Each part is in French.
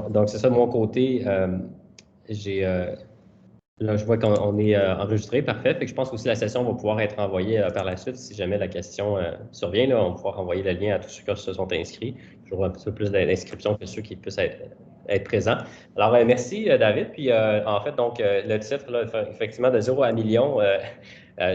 Donc c'est ça de mon côté. Là, je vois qu'on est enregistré, parfait. Fait que je pense aussi que la session va pouvoir être envoyée par la suite. Si jamais la question survient, là, on va pouvoir envoyer le lien à tous ceux qui se sont inscrits. J'aurai un petit peu plus d'inscriptions que ceux qui puissent être présents. Alors, merci, David. Puis, en fait, donc, le titre, là, effectivement, de 0 à million,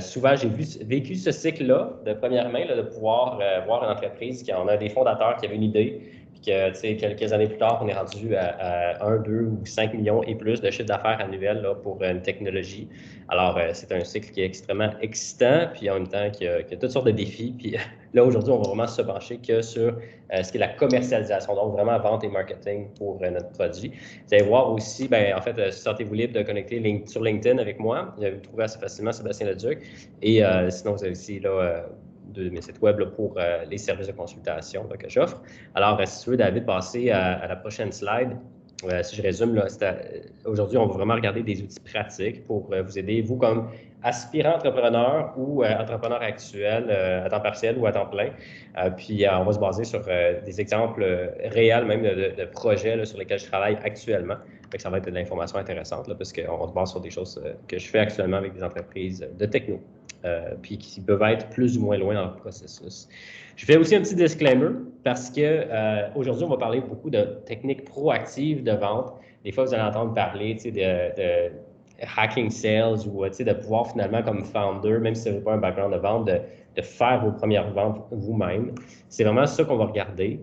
souvent, j'ai vécu ce cycle-là de première main, là, de pouvoir voir une entreprise qui en a des fondateurs qui avaient une idée, puis que, tu sais, quelques années plus tard, on est rendu à 1, 2 ou 5 millions et plus de chiffre d'affaires annuel là, pour une technologie. Alors, c'est un cycle qui est extrêmement excitant, puis en même temps qui a toutes sortes de défis. Puis là, aujourd'hui, on va vraiment se pencher que sur ce qui est la commercialisation, donc vraiment vente et marketing pour notre produit. Vous allez voir aussi, bien, en fait, sentez-vous libre de connecter sur LinkedIn avec moi. Vous allez trouver assez facilement Sébastien Leduc. Et sinon, vous avez aussi là, de mes sites web là, pour les services de consultation là, que j'offre. Alors, si tu veux, David, passer à la prochaine slide. Si je résume, aujourd'hui, on va vraiment regarder des outils pratiques pour vous aider, vous, comme aspirant entrepreneur ou entrepreneur actuel à temps partiel ou à temps plein. Puis, on va se baser sur des exemples réels, même de projets là, sur lesquels je travaille actuellement. Fait que ça va être de l'information intéressante là, parce qu'on se base sur des choses que je fais actuellement avec des entreprises de techno. Puis qui peuvent être plus ou moins loin dans le processus. Je fais aussi un petit disclaimer parce que aujourd'hui, on va parler beaucoup de techniques proactives de vente. Des fois, vous allez entendre parler de hacking sales ou de pouvoir finalement, comme founder, même si vous n'avez pas un background de vente, de faire vos premières ventes vous-même. C'est vraiment ça qu'on va regarder.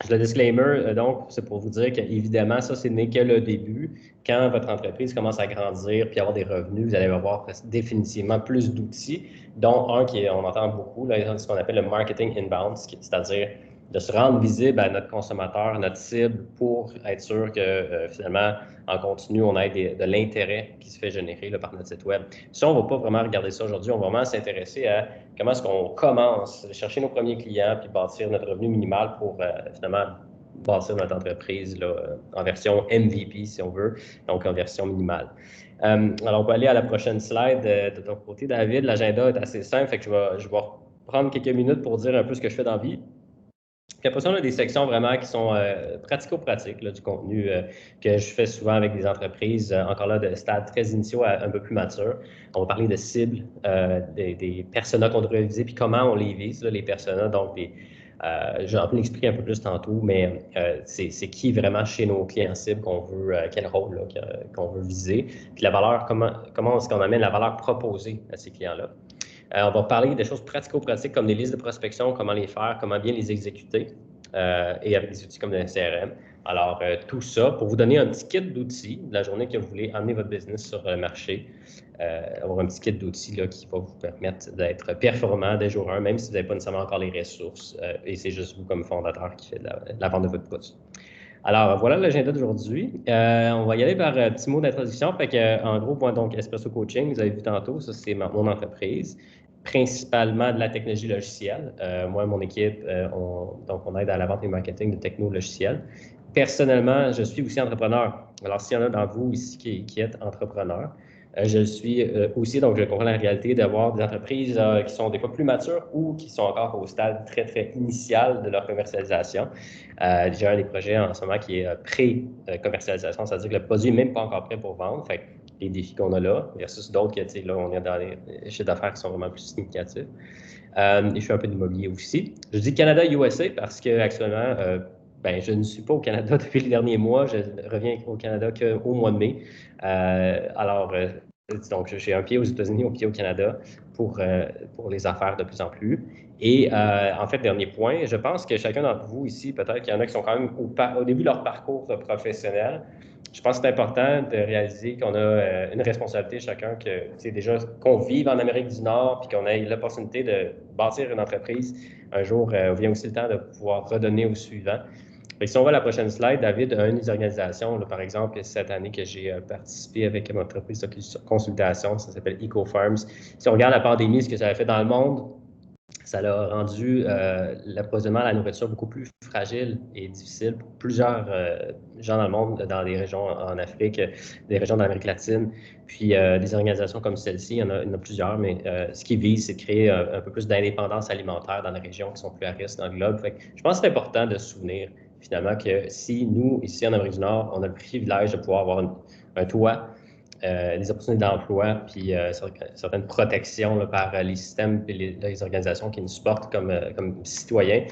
Le disclaimer, donc, c'est pour vous dire qu'évidemment, ça, ce n'est que le début. Quand votre entreprise commence à grandir puis avoir des revenus, vous allez avoir définitivement plus d'outils, dont un on entend beaucoup, là, ce qu'on appelle le marketing inbound, c'est-à-dire de se rendre visible à notre consommateur, notre cible, pour être sûr que finalement, en continu, on ait de l'intérêt qui se fait générer là, par notre site web. Ça, on ne va pas vraiment regarder ça aujourd'hui. On va vraiment s'intéresser à comment est-ce qu'on commence à chercher nos premiers clients puis bâtir notre revenu minimal pour finalement bâtir notre entreprise là, en version MVP, si on veut, donc en version minimale. Alors, on peut aller à la prochaine slide de ton côté, David. L'agenda est assez simple, fait que je vais prendre quelques minutes pour dire un peu ce que je fais dans la vie. Puis après ça, on a des sections vraiment qui sont pratico-pratiques, du contenu que je fais souvent avec des entreprises, encore là, de stades très initiaux à un peu plus matures. On va parler de cibles, des personas qu'on devrait viser, puis comment on les vise, là, les personas. Donc, je vais l'expliquer un peu plus tantôt, mais c'est qui vraiment chez nos clients cibles qu'on veut, quel rôle qu'on veut viser, puis la valeur, comment est-ce qu'on amène la valeur proposée à ces clients-là. On va parler des choses pratico-pratiques comme des listes de prospection, comment les faire, comment bien les exécuter et avec des outils comme le CRM. Alors, tout ça pour vous donner un petit kit d'outils de la journée que vous voulez amener votre business sur le marché. Avoir un petit kit d'outils là, qui va vous permettre d'être performant dès jour 1, même si vous n'avez pas nécessairement encore les ressources et c'est juste vous comme fondateur qui fait de la vente de votre produit. Alors, voilà l'agenda d'aujourd'hui. On va y aller par un petit mot d'introduction. Fait que, en gros, moi, donc, Espresso Coaching, vous avez vu tantôt, ça, c'est mon entreprise, principalement de la technologie logicielle. Moi et mon équipe, on aide à la vente et marketing de techno logiciels. Personnellement, je suis aussi entrepreneur. Alors, s'il y en a dans vous ici qui êtes entrepreneur, je suis aussi, donc je comprends la réalité d'avoir des entreprises qui sont des fois plus matures ou qui sont encore au stade très, très initial de leur commercialisation. J'ai un des projets en ce moment qui est pré-commercialisation, c'est-à-dire que le produit n'est même pas encore prêt pour vendre. Fait que les défis qu'on a là, versus d'autres que, là, on est dans les chiffres d'affaires qui sont vraiment plus significatifs. Et je fais un peu d'immobilier aussi. Je dis Canada-USA parce qu'actuellement, je ne suis pas au Canada depuis les derniers mois. Je reviens au Canada qu'au mois de mai. Donc, j'ai un pied aux États-Unis, un pied au Canada pour les affaires de plus en plus. Et en fait, dernier point, je pense que chacun d'entre vous ici, peut-être qu'il y en a qui sont quand même au début de leur parcours professionnel. Je pense que c'est important de réaliser qu'on a une responsabilité chacun, que c'est déjà qu'on vive en Amérique du Nord puis qu'on ait l'opportunité de bâtir une entreprise. Un jour, vient aussi le temps de pouvoir redonner au suivant. Et si on va à la prochaine slide, David a une des organisations, là, par exemple, cette année que j'ai participé avec mon entreprise de consultation, ça s'appelle EcoFarms. Si on regarde la pandémie, ce que ça a fait dans le monde, ça a rendu l'approvisionnement à la nourriture beaucoup plus fragile et difficile pour plusieurs gens dans le monde, dans des régions en Afrique, des régions d'Amérique latine. Puis des organisations comme celle-ci, il y en a plusieurs, mais ce qui vise, c'est de créer un peu plus d'indépendance alimentaire dans les régions qui sont plus à risque dans le globe. Fait que je pense que c'est important de se souvenir finalement que si nous, ici en Amérique du Nord, on a le privilège de pouvoir avoir un toit, des opportunités d'emploi, puis certaines protections là, par les systèmes et les organisations qui nous supportent comme citoyens,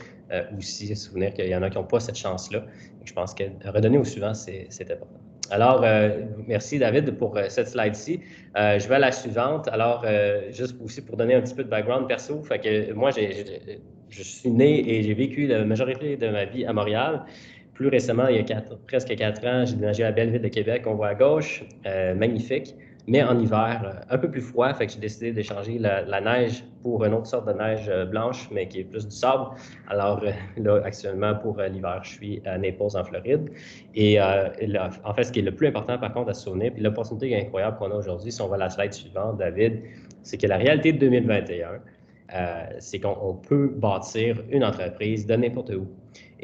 aussi se souvenir qu'il y en a qui n'ont pas cette chance-là. Je pense que redonner au suivant, c'est important. Alors, merci David pour cette slide-ci. Je vais à la suivante. Alors, juste aussi pour donner un petit peu de background perso, fait que moi, je suis né et j'ai vécu la majorité de ma vie à Montréal. Plus récemment, il y a presque 4 ans, j'ai déménagé à la belle ville de Québec, on voit à gauche, magnifique, mais en hiver, un peu plus froid, fait que j'ai décidé d'échanger la neige pour une autre sorte de neige blanche, mais qui est plus du sable. Alors là, actuellement, pour l'hiver, je suis à Naples, en Floride. Et là, en fait, ce qui est le plus important, par contre, à se souvenir, puis l'opportunité incroyable qu'on a aujourd'hui, si on va à la slide suivante, David, c'est que la réalité de 2021, c'est qu'on peut bâtir une entreprise de n'importe où.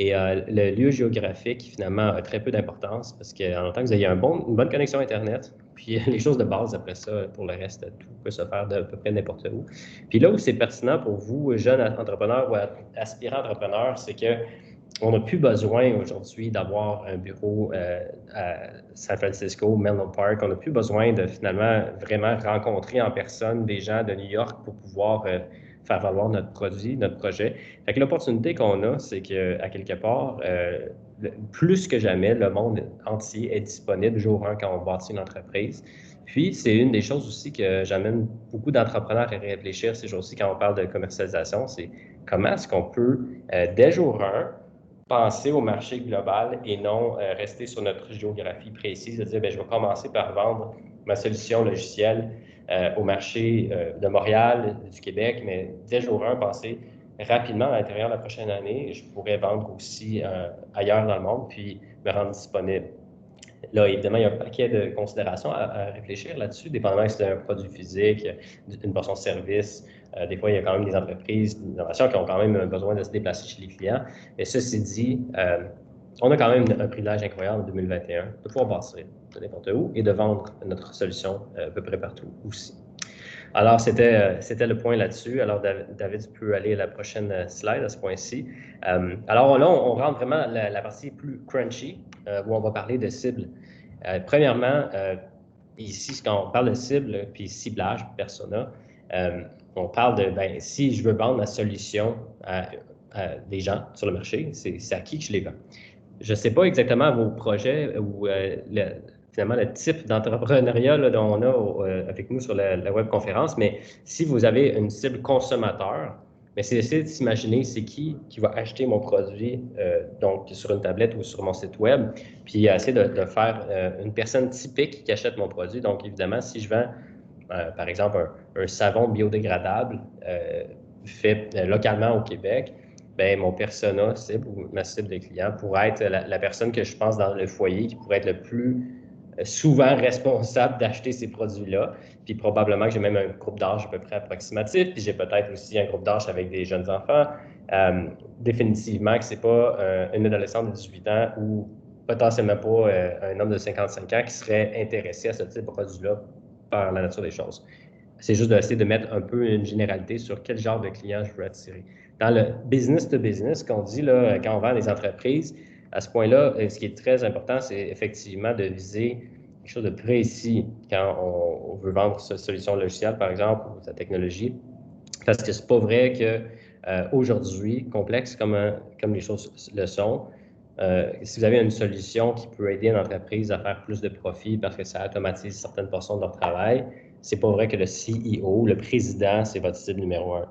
Et le lieu géographique, finalement, a très peu d'importance parce qu'en tant que vous ayez une bonne connexion Internet, puis les choses de base, après ça, pour le reste, tout peut se faire de peu près n'importe où. Puis là où c'est pertinent pour vous, jeunes entrepreneurs ou aspirants entrepreneurs, c'est que on n'a plus besoin aujourd'hui d'avoir un bureau à San Francisco, Menlo Park. On n'a plus besoin de finalement vraiment rencontrer en personne des gens de New York pour pouvoir faire valoir notre produit, notre projet. Fait que l'opportunité qu'on a, c'est qu'à quelque part, plus que jamais, le monde entier est disponible jour 1 quand on bâtit une entreprise. Puis, c'est une des choses aussi que j'amène beaucoup d'entrepreneurs à réfléchir ces jours-ci quand on parle de commercialisation, c'est comment est-ce qu'on peut, dès jour 1, penser au marché global et non rester sur notre géographie précise, de dire, bien, je vais commencer par vendre ma solution logicielle au marché de Montréal, du Québec, mais dès jour 1, penser rapidement à l'intérieur de la prochaine année, je pourrais vendre aussi ailleurs dans le monde, puis me rendre disponible. Là, évidemment, il y a un paquet de considérations à réfléchir là-dessus, dépendamment si c'est un produit physique, une portion de service. Des fois, il y a quand même des entreprises d'innovation qui ont quand même besoin de se déplacer chez les clients. Mais ceci dit, on a quand même un privilège incroyable en 2021 de pouvoir bâtir de n'importe où et de vendre notre solution à peu près partout aussi. Alors, c'était le point là-dessus. Alors, David, tu peux aller à la prochaine slide à ce point-ci. Alors là, on rentre vraiment la partie plus crunchy, où on va parler de cible. Premièrement, ici, quand on parle de cible, puis ciblage, persona, on parle de, ben, si je veux vendre ma solution à des gens sur le marché, c'est à qui que je les vends. Je ne sais pas exactement vos projets ou finalement le type d'entrepreneuriat dont on a avec nous sur la webconférence, mais si vous avez une cible consommateur, mais c'est d'essayer de s'imaginer c'est qui va acheter mon produit donc sur une tablette ou sur mon site web, puis essayer de faire une personne typique qui achète mon produit. Donc évidemment, si je vends par exemple un savon biodégradable fait localement au Québec, bien, mon persona cible ou ma cible de client pourrait être la personne que je pense dans le foyer qui pourrait être le plus souvent responsable d'acheter ces produits-là. Puis probablement que j'ai même un groupe d'âge à peu près approximatif. Puis j'ai peut-être aussi un groupe d'âge avec des jeunes enfants. Définitivement que ce n'est pas une adolescente de 18 ans ou potentiellement pas un homme de 55 ans qui serait intéressé à ce type de produit-là par la nature des choses. C'est juste d'essayer de mettre un peu une généralité sur quel genre de client je veux attirer. Dans le business to business, qu'on dit là, quand on vend des entreprises, à ce point-là, ce qui est très important, c'est effectivement de viser quelque chose de précis quand on veut vendre sa solution logicielle, par exemple, ou sa technologie. Parce que c'est pas vrai que aujourd'hui, complexe comme les choses le sont, si vous avez une solution qui peut aider une entreprise à faire plus de profit parce que ça automatise certaines portions de leur travail, c'est pas vrai que le CEO, le président, c'est votre cible numéro 1.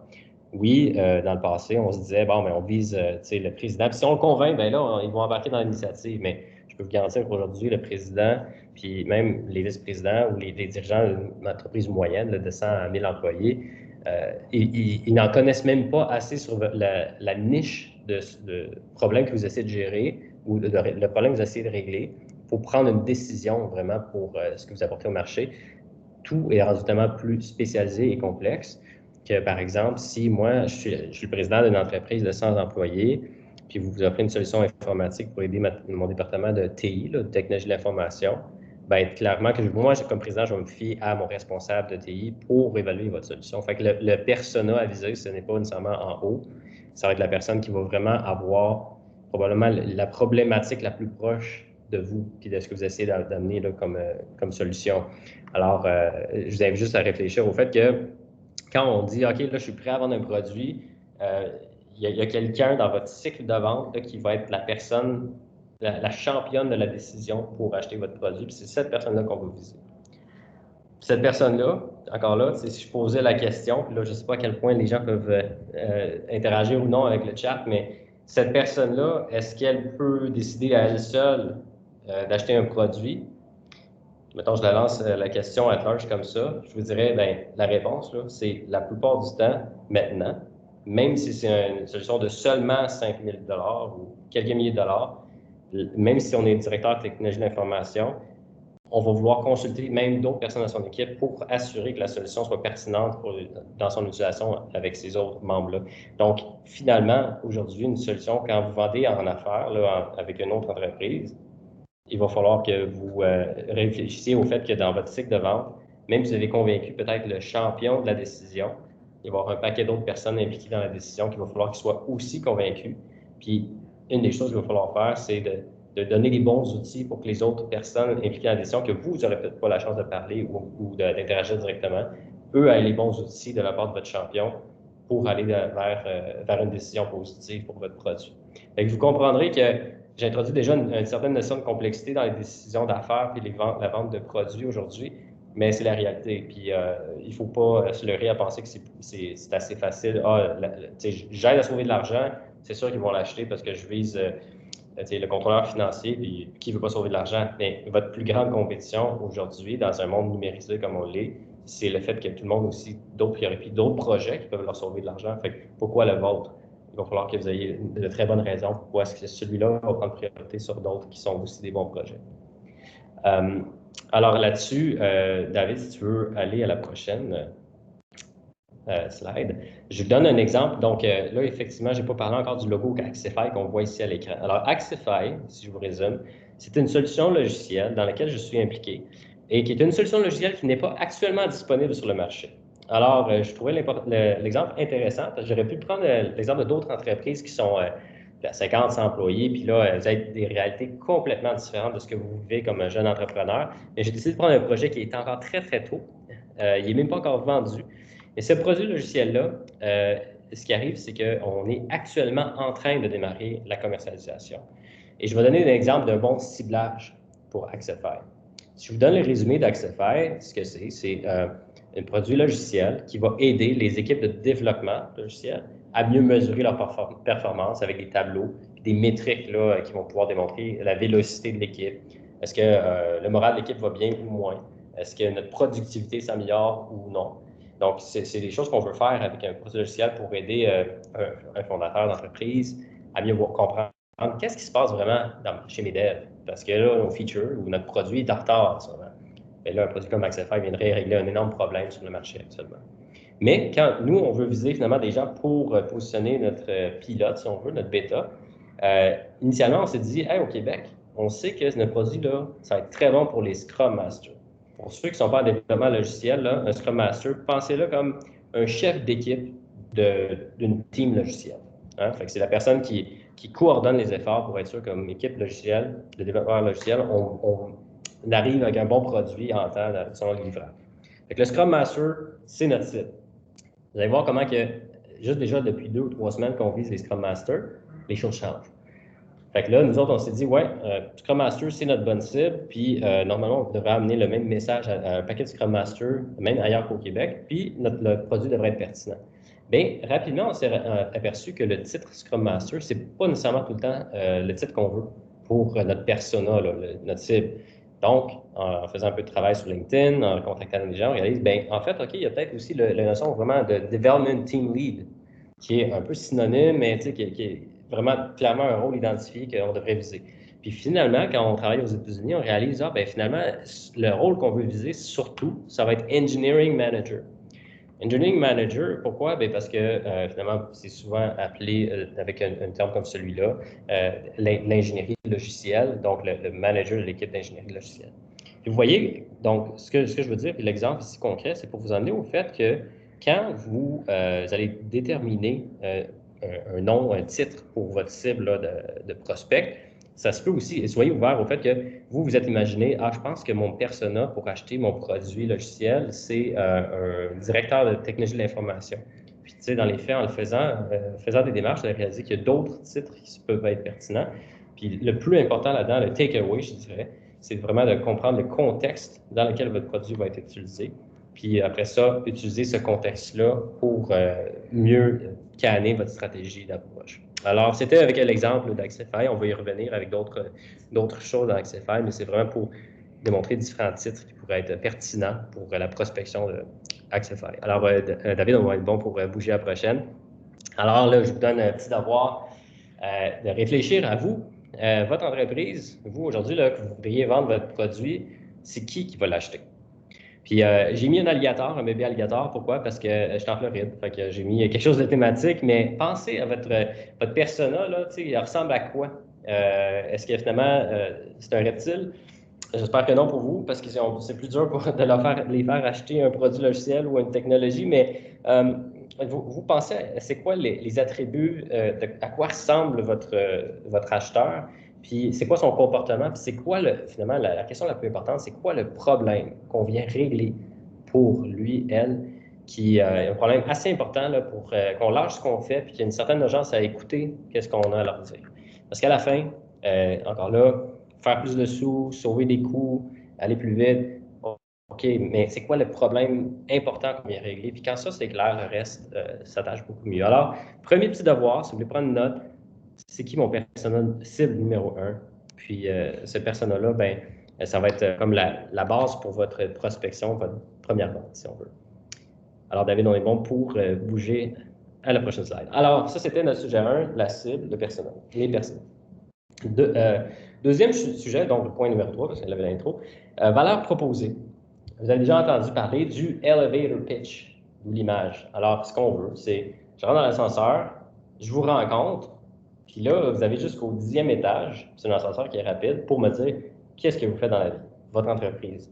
Oui, dans le passé, on se disait, bon, mais on vise le président. Puis si on le convainc, bien là, ils vont embarquer dans l'initiative. Mais je peux vous garantir qu'aujourd'hui, le président, puis même les vice-présidents ou les dirigeants d'une entreprise moyenne de 100 à 1000 employés, ils n'en connaissent même pas assez sur la niche de problème que vous essayez de gérer ou le problème que vous essayez de régler pour prendre une décision vraiment pour ce que vous apportez au marché. Tout est rendu tellement plus spécialisé et complexe que, par exemple, si moi, je suis le président d'une entreprise de 100 employés, puis vous offrez une solution informatique pour aider mon département de TI, de technologie de l'information, bien, clairement que moi, comme président, je vais me fier à mon responsable de TI pour évaluer votre solution. Fait que le persona à viser, ce n'est pas nécessairement en haut. Ça va être la personne qui va vraiment avoir probablement la problématique la plus proche de vous et de ce que vous essayez d'amener comme solution. Alors, je vous invite juste à réfléchir au fait que quand on dit, OK, là, je suis prêt à vendre un produit, il y a quelqu'un dans votre cycle de vente là, qui va être la personne, la championne de la décision pour acheter votre produit, puis c'est cette personne-là qu'on veut viser. Cette personne-là, encore là, si je posais la question, puis là, je ne sais pas à quel point les gens peuvent interagir ou non avec le chat, mais cette personne-là, est-ce qu'elle peut décider à elle seule d'acheter un produit? Mettons, je la lance la question à large comme ça. Je vous dirais, ben, la réponse, c'est la plupart du temps, maintenant, même si c'est une solution de seulement 5 000 ou quelques milliers de dollars, même si on est directeur de technologie d'information, on va vouloir consulter même d'autres personnes dans son équipe pour assurer que la solution soit pertinente dans son utilisation avec ces autres membres-là. Donc, finalement, aujourd'hui, une solution, quand vous vendez en affaires avec une autre entreprise, il va falloir que vous réfléchissiez au fait que dans votre cycle de vente, même si vous avez convaincu peut-être le champion de la décision, il va y avoir un paquet d'autres personnes impliquées dans la décision qu'il va falloir qu'ils soient aussi convaincus. Puis, une des choses qu'il va falloir faire, c'est de donner les bons outils pour que les autres personnes impliquées dans la décision, que vous n'aurez peut-être pas la chance de parler ou d'interagir directement, eux aient les bons outils de la part de votre champion pour aller vers une décision positive pour votre produit. Donc, vous comprendrez que j'ai introduit déjà une certaine notion de complexité dans les décisions d'affaires et la vente de produits aujourd'hui, mais c'est la réalité. Puis il ne faut pas se leurrer à penser que c'est assez facile. J'aide à sauver de l'argent, c'est sûr qu'ils vont l'acheter parce que je vise le contrôleur financier, puis qui ne veut pas sauver de l'argent. Mais votre plus grande compétition aujourd'hui, dans un monde numérisé comme on l'est, c'est le fait que tout le monde aussi d'autres priorités, d'autres projets qui peuvent leur sauver de l'argent. Fait que pourquoi le vôtre? Il va falloir que vous ayez de très bonnes raisons pourquoi est-ce que celui-là va prendre priorité sur d'autres qui sont aussi des bons projets. Alors là-dessus, David, si tu veux aller à la prochaine slide, je vous donne un exemple. Donc là, effectivement, je n'ai pas parlé encore du logo Axify qu'on voit ici à l'écran. Alors Axify, si je vous résume, c'est une solution logicielle dans laquelle je suis impliqué et qui est une solution logicielle qui n'est pas actuellement disponible sur le marché. Alors, je trouvais l'exemple intéressant parce que j'aurais pu prendre l'exemple d'autres entreprises qui sont à 50, 100 employés, puis là, vous avez des réalités complètement différentes de ce que vous vivez comme un jeune entrepreneur. Mais j'ai décidé de prendre un projet qui est encore très, très tôt. Il n'est même pas encore vendu. Et ce produit logiciel-là, ce qui arrive, c'est qu'on est actuellement en train de démarrer la commercialisation. Et je vais donner un exemple d'un bon ciblage pour Axify. Si je vous donne le résumé d'Axify, ce que c'est un produit logiciel qui va aider les équipes de développement logiciel à mieux mesurer leur performance avec des tableaux, des métriques là, qui vont pouvoir démontrer la vélocité de l'équipe. Est-ce que le moral de l'équipe va bien ou moins? Est-ce que notre productivité s'améliore ou non? Donc, c'est des choses qu'on veut faire avec un produit logiciel pour aider un fondateur d'entreprise à mieux comprendre qu'est-ce qui se passe vraiment chez mes devs. Parce que là, nos features ou notre produit est en retard. Et là, un produit comme Axify viendrait régler un énorme problème sur le marché actuellement. Mais quand nous, on veut viser finalement des gens pour positionner notre pilote, si on veut, notre bêta, initialement, on s'est dit, hey, au Québec, on sait que notre produit-là, ça va être très bon pour les Scrum Masters. Pour ceux qui ne sont pas en développement logiciel, là, un Scrum Master, pensez-le comme un chef d'équipe d'une team logicielle. Hein? Fait que c'est la personne qui coordonne les efforts pour être sûr comme équipe logicielle, de développeur logiciel, on arrive avec un bon produit en temps selon le livrable. Fait que le Scrum Master, c'est notre cible. Vous allez voir comment que, juste déjà depuis 2 ou 3 semaines qu'on vise les Scrum Masters, les choses changent. Fait que là, nous autres, on s'est dit, ouais, Scrum Master, c'est notre bonne cible, puis normalement, on devrait amener le même message à un paquet de Scrum Master, même ailleurs qu'au Québec, puis le produit devrait être pertinent. Bien, rapidement, on s'est aperçu que le titre Scrum Master, c'est pas nécessairement tout le temps le titre qu'on veut pour notre persona, là, notre cible. Donc, en faisant un peu de travail sur LinkedIn, en contactant des gens, on réalise, bien, en fait, OK, il y a peut-être aussi la notion vraiment de Development Team Lead, qui est un peu synonyme, mais qui est vraiment clairement un rôle identifié qu'on devrait viser. Puis finalement, quand on travaille aux États-Unis, on réalise, finalement, le rôle qu'on veut viser, surtout, ça va être Engineering Manager. Engineering Manager, pourquoi? Bien parce que finalement, c'est souvent appelé avec un terme comme celui-là, l'ingénierie logicielle, donc le manager de l'équipe d'ingénierie logicielle. Et vous voyez, donc, ce que je veux dire, puis l'exemple ici concret, c'est pour vous amener au fait que quand vous allez déterminer un nom, un titre pour votre cible là, de prospect. Ça se peut aussi, soyez ouvert au fait que vous êtes imaginé, je pense que mon persona pour acheter mon produit logiciel, c'est un directeur de technologie de l'information. Puis, tu sais, dans les faits, en le faisant des démarches, on a réalisé qu'il y a d'autres titres qui peuvent être pertinents. Puis, le plus important là-dedans, le takeaway, je dirais, c'est vraiment de comprendre le contexte dans lequel votre produit va être utilisé. Puis, après ça, utiliser ce contexte-là pour mieux canner votre stratégie d'approche. Alors, c'était avec l'exemple d'Axify. On va y revenir avec d'autres choses dans Axify, mais c'est vraiment pour démontrer différents titres qui pourraient être pertinents pour la prospection d'Axify. Alors, David, on va être bon pour bouger à la prochaine. Alors là, je vous donne un petit devoir de réfléchir à vous, votre entreprise, vous aujourd'hui, que vous voudriez vendre votre produit, c'est qui va l'acheter? Puis j'ai mis un alligator, un bébé alligator. Pourquoi? Parce que je suis en Floride. Fait que j'ai mis quelque chose de thématique, mais pensez à votre persona, là, il ressemble à quoi? Est-ce que finalement, c'est un reptile? J'espère que non pour vous, parce que c'est plus dur de les faire acheter un produit logiciel ou une technologie, mais vous pensez, c'est quoi les attributs, à quoi ressemble votre acheteur? Puis c'est quoi son comportement? Puis c'est quoi, finalement, la question la plus importante, c'est quoi le problème qu'on vient régler pour lui, elle, qui a un problème assez important là, pour qu'on lâche ce qu'on fait, puis qu'il y a une certaine urgence à écouter qu'est-ce qu'on a à leur dire. Parce qu'à la fin, encore là, faire plus de sous, sauver des coûts, aller plus vite, OK, mais c'est quoi le problème important qu'on vient régler? Puis quand ça, c'est clair, le reste s'attache beaucoup mieux. Alors, premier petit devoir, si vous voulez prendre une note, c'est qui mon persona cible numéro 1? Puis ce persona-là, ben, ça va être comme la base pour votre prospection, votre première vente, si on veut. Alors, David, on est bon pour bouger à la prochaine slide. Alors, ça, c'était notre sujet 1, la cible, le persona, les personas. Deuxième sujet, donc le point numéro 3, parce qu'elle avait l'intro, valeur proposée. Vous avez déjà entendu parler du elevator pitch, ou l'image. Alors, ce qu'on veut, c'est, je rentre dans l'ascenseur, je vous rencontre, puis là, vous avez jusqu'au 10e étage, c'est un ascenseur qui est rapide, pour me dire qu'est-ce que vous faites dans la vie, votre entreprise.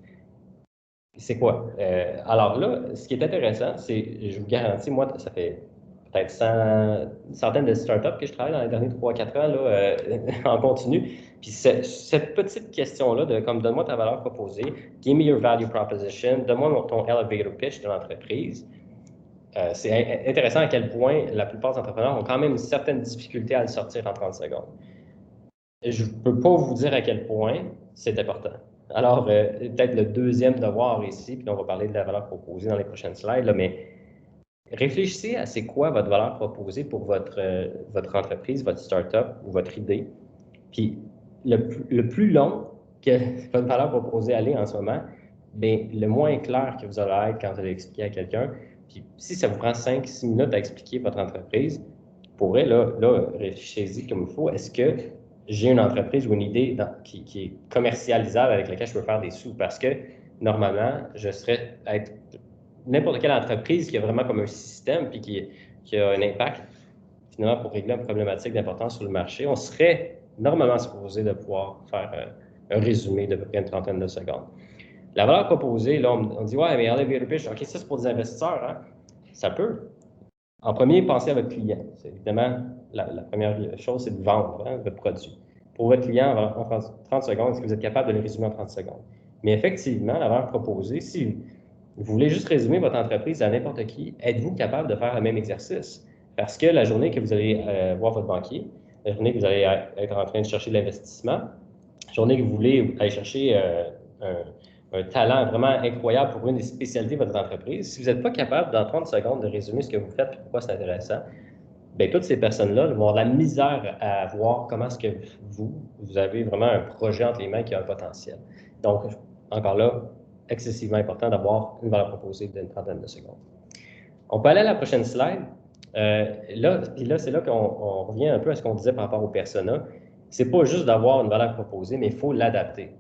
C'est quoi? Alors là, ce qui est intéressant, c'est, je vous garantis, moi, ça fait peut-être une centaine de startups que je travaille dans les derniers 3-4 ans là, en continu. Puis cette petite question-là de comme donne-moi ta valeur proposée, give me your value proposition, donne-moi ton elevator pitch de l'entreprise. C'est intéressant à quel point la plupart des entrepreneurs ont quand même une certaine difficulté à le sortir en 30 secondes. Je ne peux pas vous dire à quel point c'est important. Alors, peut-être le deuxième devoir ici, puis on va parler de la valeur proposée dans les prochaines slides, là, mais réfléchissez à c'est quoi votre valeur proposée pour votre entreprise, votre startup ou votre idée. Puis, le plus long que votre valeur proposée allait en ce moment, bien, le moins clair que vous allez être quand vous allez expliquer à quelqu'un. Puis, si ça vous prend 5-6 minutes à expliquer votre entreprise, pourrait, là réfléchissez-y comme il faut. Est-ce que j'ai une entreprise ou une idée qui est commercialisable avec laquelle je peux faire des sous? Parce que, normalement, je serais être n'importe quelle entreprise qui a vraiment comme un système puis qui a un impact, finalement, pour régler une problématique d'importance sur le marché, on serait normalement supposé de pouvoir faire un résumé de peu près une trentaine de secondes. La valeur proposée, là, on dit, ouais, mais elevator pitch, OK, ça, c'est pour des investisseurs, hein? Ça peut. En premier, pensez à votre client. C'est évidemment, la première chose, c'est de vendre votre produit. Pour votre client, en 30 secondes, est-ce que vous êtes capable de le résumer en 30 secondes? Mais effectivement, la valeur proposée, si vous voulez juste résumer votre entreprise à n'importe qui, êtes-vous capable de faire le même exercice? Parce que la journée que vous allez voir votre banquier, la journée que vous allez être en train de chercher de l'investissement, la journée que vous voulez aller chercher un talent vraiment incroyable pour une des spécialités de votre entreprise, si vous n'êtes pas capable, dans 30 secondes, de résumer ce que vous faites et pourquoi c'est intéressant, bien, toutes ces personnes-là vont avoir de la misère à voir comment est-ce que vous avez vraiment un projet entre les mains qui a un potentiel. Donc, encore là, excessivement important d'avoir une valeur proposée d'une trentaine de secondes. On peut aller à la prochaine slide. Là, c'est là qu'on revient un peu à ce qu'on disait par rapport au persona. C'est pas juste d'avoir une valeur proposée, mais il faut l'adapter.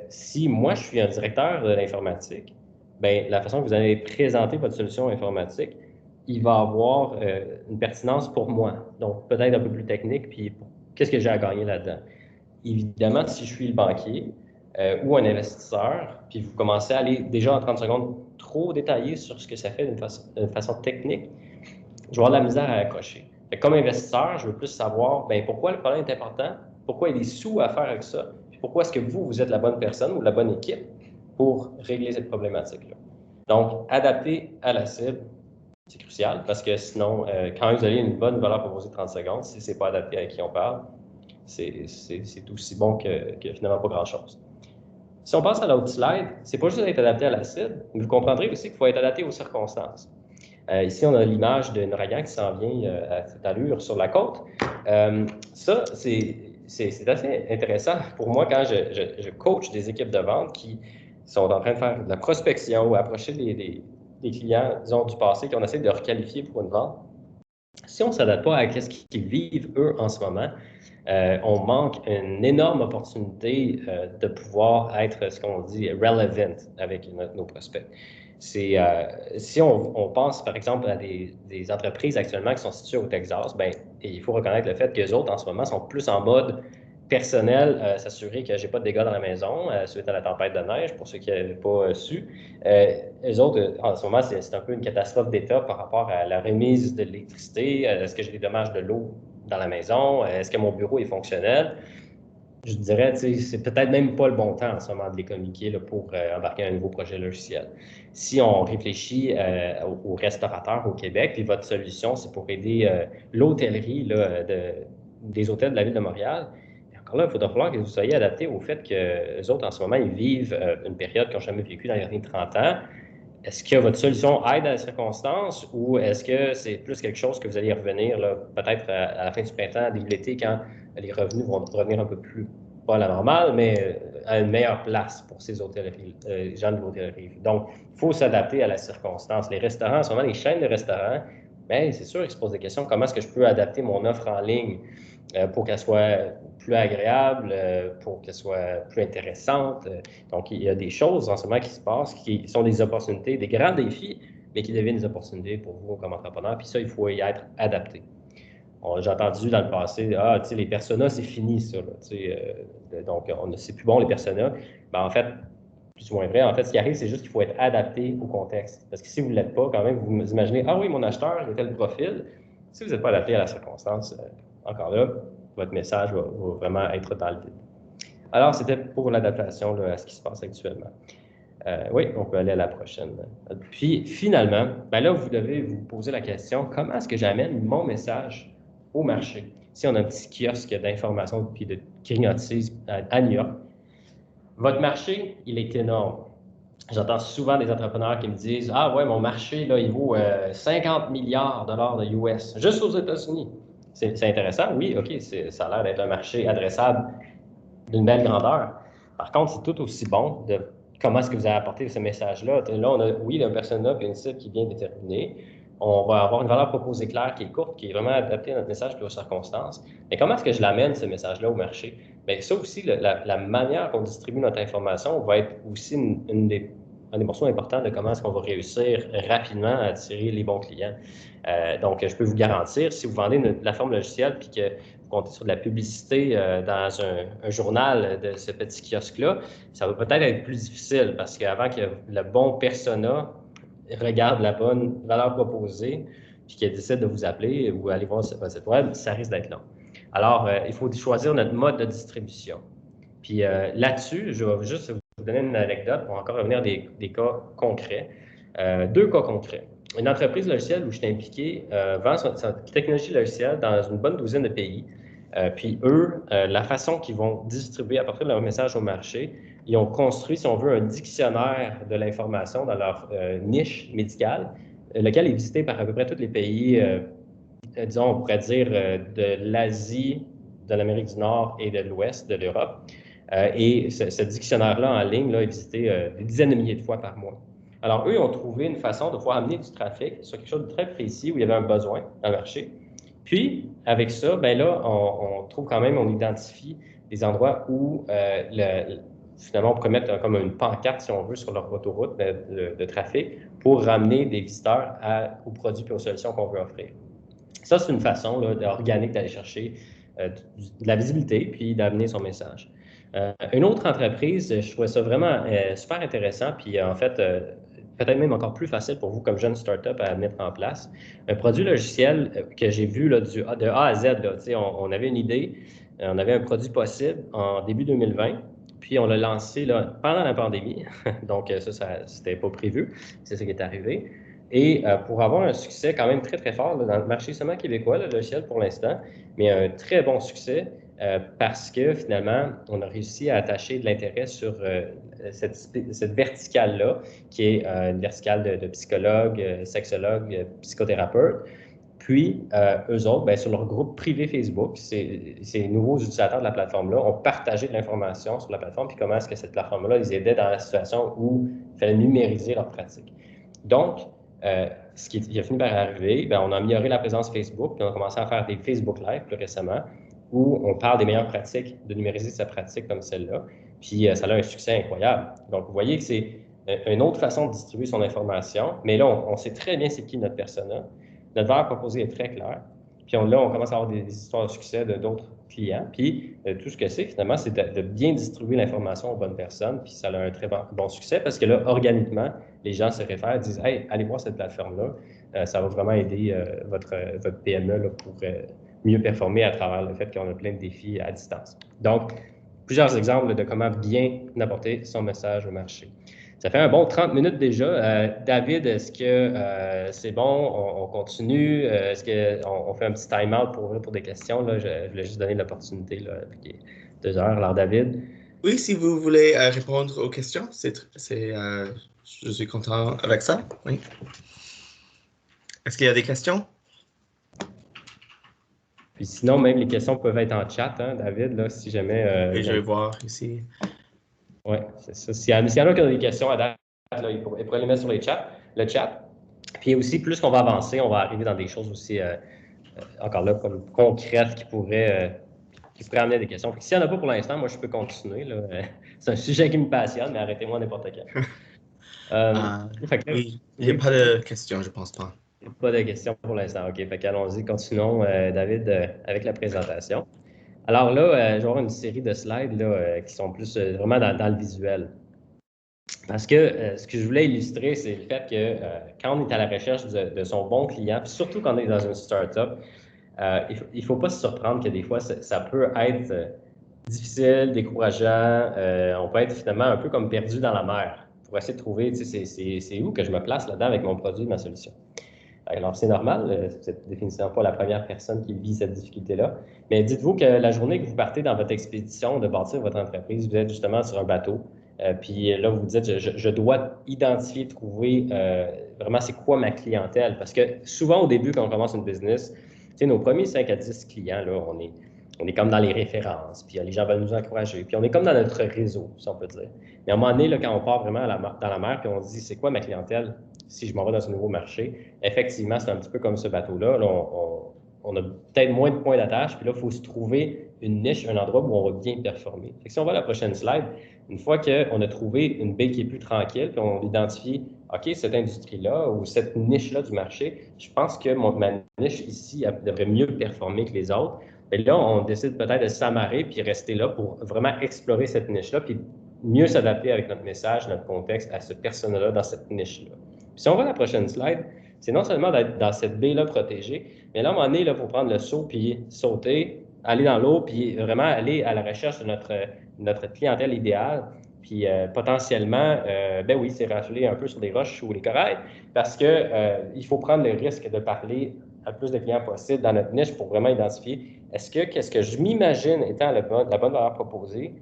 Si moi, je suis un directeur de l'informatique, bien, la façon que vous allez présenter votre solution informatique, il va avoir une pertinence pour moi. Donc, peut-être un peu plus technique, puis qu'est-ce que j'ai à gagner là-dedans? Évidemment, si je suis le banquier ou un investisseur, puis vous commencez à aller déjà en 30 secondes trop détaillé sur ce que ça fait d'une façon technique, je vais avoir de la misère à accrocher. Comme investisseur, je veux plus savoir pourquoi le problème est important, pourquoi il y a des sous à faire avec ça, puis pourquoi est-ce que vous êtes la bonne personne ou la bonne équipe pour régler cette problématique-là. Donc, adapter à la cible, c'est crucial parce que sinon, quand vous avez une bonne valeur proposée 30 secondes, si ce n'est pas adapté à qui on parle, c'est aussi bon que finalement pas grand-chose. Si on passe à l'autre slide, c'est pas juste d'être adapté à la cible, mais vous comprendrez aussi qu'il faut être adapté aux circonstances. Ici, on a l'image d'un ouragan qui s'en vient à toute allure sur la côte. Ça, c'est assez intéressant pour moi quand je coach des équipes de vente qui sont en train de faire de la prospection ou approcher des clients, disons, du passé, qu'on essaie de requalifier pour une vente. Si on ne s'adapte pas à ce qu'ils vivent, eux, en ce moment, on manque une énorme opportunité de pouvoir être, ce qu'on dit, relevant avec nos prospects. Si on pense, par exemple, à des entreprises actuellement qui sont situées au Texas, il faut reconnaître le fait qu'eux autres, en ce moment, sont plus en mode personnel, s'assurer que je n'ai pas de dégâts dans la maison suite à la tempête de neige, pour ceux qui n'avaient pas su. Eux autres, en ce moment, c'est un peu une catastrophe d'État par rapport à la remise de l'électricité. Est-ce que j'ai des dommages de l'eau dans la maison? Est-ce que mon bureau est fonctionnel? Je dirais, c'est peut-être même pas le bon temps en ce moment de les communiquer là, pour embarquer un nouveau projet logiciel. Si on réfléchit aux restaurateurs au Québec, puis votre solution, c'est pour aider l'hôtellerie des hôtels de la ville de Montréal, encore là, il faudra falloir que vous soyez adapté au fait que les autres, en ce moment, ils vivent une période qu'ils n'ont jamais vécue dans les derniers 30 ans. Est-ce que votre solution aide à la circonstance ou est-ce que c'est plus quelque chose que vous allez revenir peut-être à la fin du printemps, début de l'été, quand les revenus vont revenir un peu plus, pas à la normale, mais à une meilleure place pour ces hôtelleries, gens de l'hôtellerie. Donc, il faut s'adapter à la circonstance. Les restaurants, en ce moment, les chaînes de restaurants, c'est sûr qu'ils se posent des questions. Comment est-ce que je peux adapter mon offre en ligne pour qu'elle soit plus agréable, pour qu'elle soit plus intéressante. Donc, il y a des choses en ce moment qui se passent qui sont des opportunités, des grands défis, mais qui deviennent des opportunités pour vous comme entrepreneur. Puis ça, il faut y être adapté. J'ai entendu dans le passé, les personas, c'est fini, ça. Donc, c'est plus bon, les personas. En fait, plus ou moins vrai. En fait, ce qui arrive, c'est juste qu'il faut être adapté au contexte. Parce que si vous ne l'êtes pas, quand même, vous imaginez, oui, mon acheteur, il a tel profil. Si vous n'êtes pas adapté à la circonstance, encore là, votre message va vraiment être dans le vide. Alors, c'était pour l'adaptation à ce qui se passe actuellement. Oui, on peut aller à la prochaine. Puis, finalement, là, vous devez vous poser la question, comment est-ce que j'amène mon message au marché? Si on a un petit kiosque d'information puis de grignotis à New York, votre marché, il est énorme. J'entends souvent des entrepreneurs qui me disent « Ah ouais, mon marché, là, il vaut 50 milliards de dollars de US, juste aux États-Unis. » C'est intéressant, oui, OK, ça a l'air d'être un marché adressable d'une belle grandeur. Par contre, c'est tout aussi bon de comment est-ce que vous allez apporter ce message-là. Là, on a, oui, un persona puis une cible qui est bien déterminée. On va avoir une valeur proposée claire qui est courte, qui est vraiment adaptée à notre message et aux circonstances. Mais comment est-ce que je l'amène, ce message-là, au marché? Bien, ça aussi, la manière qu'on distribue notre information va être aussi un des morceaux importants de comment est-ce qu'on va réussir rapidement à attirer les bons clients. Donc, je peux vous garantir, si vous vendez une plateforme logicielle puis que vous comptez sur de la publicité dans un journal de ce petit kiosque-là, ça va peut-être être plus difficile parce qu'avant que le bon persona regarde la bonne valeur proposée puis qu'elle décide de vous appeler ou aller voir sur votre site web, ça risque d'être long. Alors, il faut choisir notre mode de distribution. Puis là-dessus, je vais juste vous donner une anecdote pour encore revenir des cas concrets. 2 cas concrets. Une entreprise logicielle où je suis impliqué vend sa technologie logicielle dans une bonne douzaine de pays. Puis eux, la façon qu'ils vont distribuer, apporter leur message au marché, ils ont construit, si on veut, un dictionnaire de l'information dans leur niche médicale, lequel est visité par à peu près tous les pays, disons, on pourrait dire, de l'Asie, de l'Amérique du Nord et de l'Ouest, de l'Europe. Et ce dictionnaire-là en ligne là, est visité des dizaines de milliers de fois par mois. Alors, eux ont trouvé une façon de pouvoir amener du trafic sur quelque chose de très précis où il y avait un besoin dans le marché. Puis, avec ça, là, on trouve quand même, on identifie des endroits où finalement, on pourrait mettre comme une pancarte, si on veut, sur leur autoroute de trafic pour ramener des visiteurs aux produits et aux solutions qu'on veut offrir. Ça, c'est une façon organique d'aller chercher de la visibilité puis d'amener son message. Une autre entreprise, je trouvais ça vraiment super intéressant. Puis en fait, peut-être même encore plus facile pour vous comme jeune startup à mettre en place. Un produit logiciel que j'ai vu là, de A à Z, là, on avait une idée, on avait un produit possible en début 2020, puis on l'a lancé là, pendant la pandémie, donc ça c'était pas prévu, c'est ce qui est arrivé. Et pour avoir un succès quand même très, très fort là, dans le marché seulement québécois, le logiciel pour l'instant, mais un très bon succès parce que finalement, on a réussi à attacher de l'intérêt sur cette verticale-là, qui est une verticale de psychologues, sexologues, psychothérapeutes. Puis, eux autres, bien, sur leur groupe privé Facebook, ces nouveaux utilisateurs de la plateforme-là ont partagé de l'information sur la plateforme, puis comment est-ce que cette plateforme-là les aidait dans la situation où il fallait numériser leurs pratiques. Donc, ce qui a fini par arriver, bien, on a amélioré la présence Facebook, puis on a commencé à faire des Facebook Live plus récemment, où on parle des meilleures pratiques, de numériser sa pratique comme celle-là, puis ça a un succès incroyable. Donc, vous voyez que c'est une autre façon de distribuer son information, mais là, on sait très bien c'est qui notre persona. Notre valeur proposée est très claire. Puis là, on commence à avoir des histoires de succès de d'autres clients. Puis tout ce que c'est, finalement, c'est de bien distribuer l'information aux bonnes personnes. Puis ça a un très bon succès parce que là, organiquement, les gens se réfèrent, disent « Hey, allez voir cette plateforme-là. Ça va vraiment aider votre PME là, pour mieux performer à travers le fait qu'on a plein de défis à distance. » Donc, plusieurs exemples de comment bien apporter son message au marché. Ça fait un bon 30 minutes déjà. David, est-ce que c'est bon? On continue? Est-ce qu'on fait un petit time-out pour des questions? Là? Je voulais juste donner l'opportunité, là, puis 2 heures. Alors, David? Oui, si vous voulez répondre aux questions, je suis content avec ça. Oui. Est-ce qu'il y a des questions? Puis sinon, même les questions peuvent être en chat, hein, David, là, si jamais... Oui, je vais voir ici. Oui, c'est ça. S'il y en a qui ont des questions à date, là, ils pourraient les mettre sur le chat. Puis aussi, plus qu'on va avancer, on va arriver dans des choses aussi, encore là, comme concrètes qui pourraient amener des questions. S'il n'y en a pas pour l'instant, moi, je peux continuer. Là. C'est un sujet qui me passionne, mais arrêtez-moi n'importe quand. Oui, il n'y a pas de questions, je pense pas. Pas de questions pour l'instant. OK, fait qu'allons-y, continuons, David, avec la présentation. Alors là, je vais avoir une série de slides là, qui sont plus vraiment dans le visuel. Parce que ce que je voulais illustrer, c'est le fait que quand on est à la recherche de son bon client, puis surtout quand on est dans une startup, il ne faut pas se surprendre que des fois, ça peut être difficile, décourageant. On peut être finalement un peu comme perdu dans la mer pour essayer de trouver, tu sais, c'est où que je me place là-dedans avec mon produit, ma solution. Alors, c'est normal, vous n'êtes définitivement pas la première personne qui vit cette difficulté-là. Mais dites-vous que la journée que vous partez dans votre expédition de bâtir votre entreprise, vous êtes justement sur un bateau. Puis là, vous vous dites, je dois identifier, trouver vraiment c'est quoi ma clientèle. Parce que souvent, au début, quand on commence une business, tu sais, nos premiers 5 à 10 clients, là, on est comme dans les références, puis les gens veulent nous encourager, puis on est comme dans notre réseau, si on peut dire. Mais à un moment donné, là, quand on part vraiment dans la mer, puis on se dit, c'est quoi ma clientèle si je m'en vais dans un nouveau marché? Effectivement, c'est un petit peu comme ce bateau-là. Là, on a peut-être moins de points d'attache, puis là, il faut se trouver une niche, un endroit où on va bien performer. Fait que si on va à la prochaine slide, une fois qu'on a trouvé une baie qui est plus tranquille, puis on identifie, OK, cette industrie-là ou cette niche-là du marché, je pense que ma niche ici elle devrait mieux performer que les autres. Et là, on décide peut-être de s'amarrer puis rester là pour vraiment explorer cette niche-là, puis mieux s'adapter avec notre message, notre contexte à ce persona-là dans cette niche-là. Puis si on va à la prochaine slide, c'est non seulement d'être dans cette baie-là protégée, mais là, à un moment donné, il faut prendre le saut puis sauter, aller dans l'eau, puis vraiment aller à la recherche de notre clientèle idéale. Puis potentiellement, ben oui, c'est rafler un peu sur des roches ou les corails, parce qu'il faut prendre le risque de parler à plus de clients possible dans notre niche pour vraiment identifier qu'est-ce que je m'imagine étant la bonne valeur proposée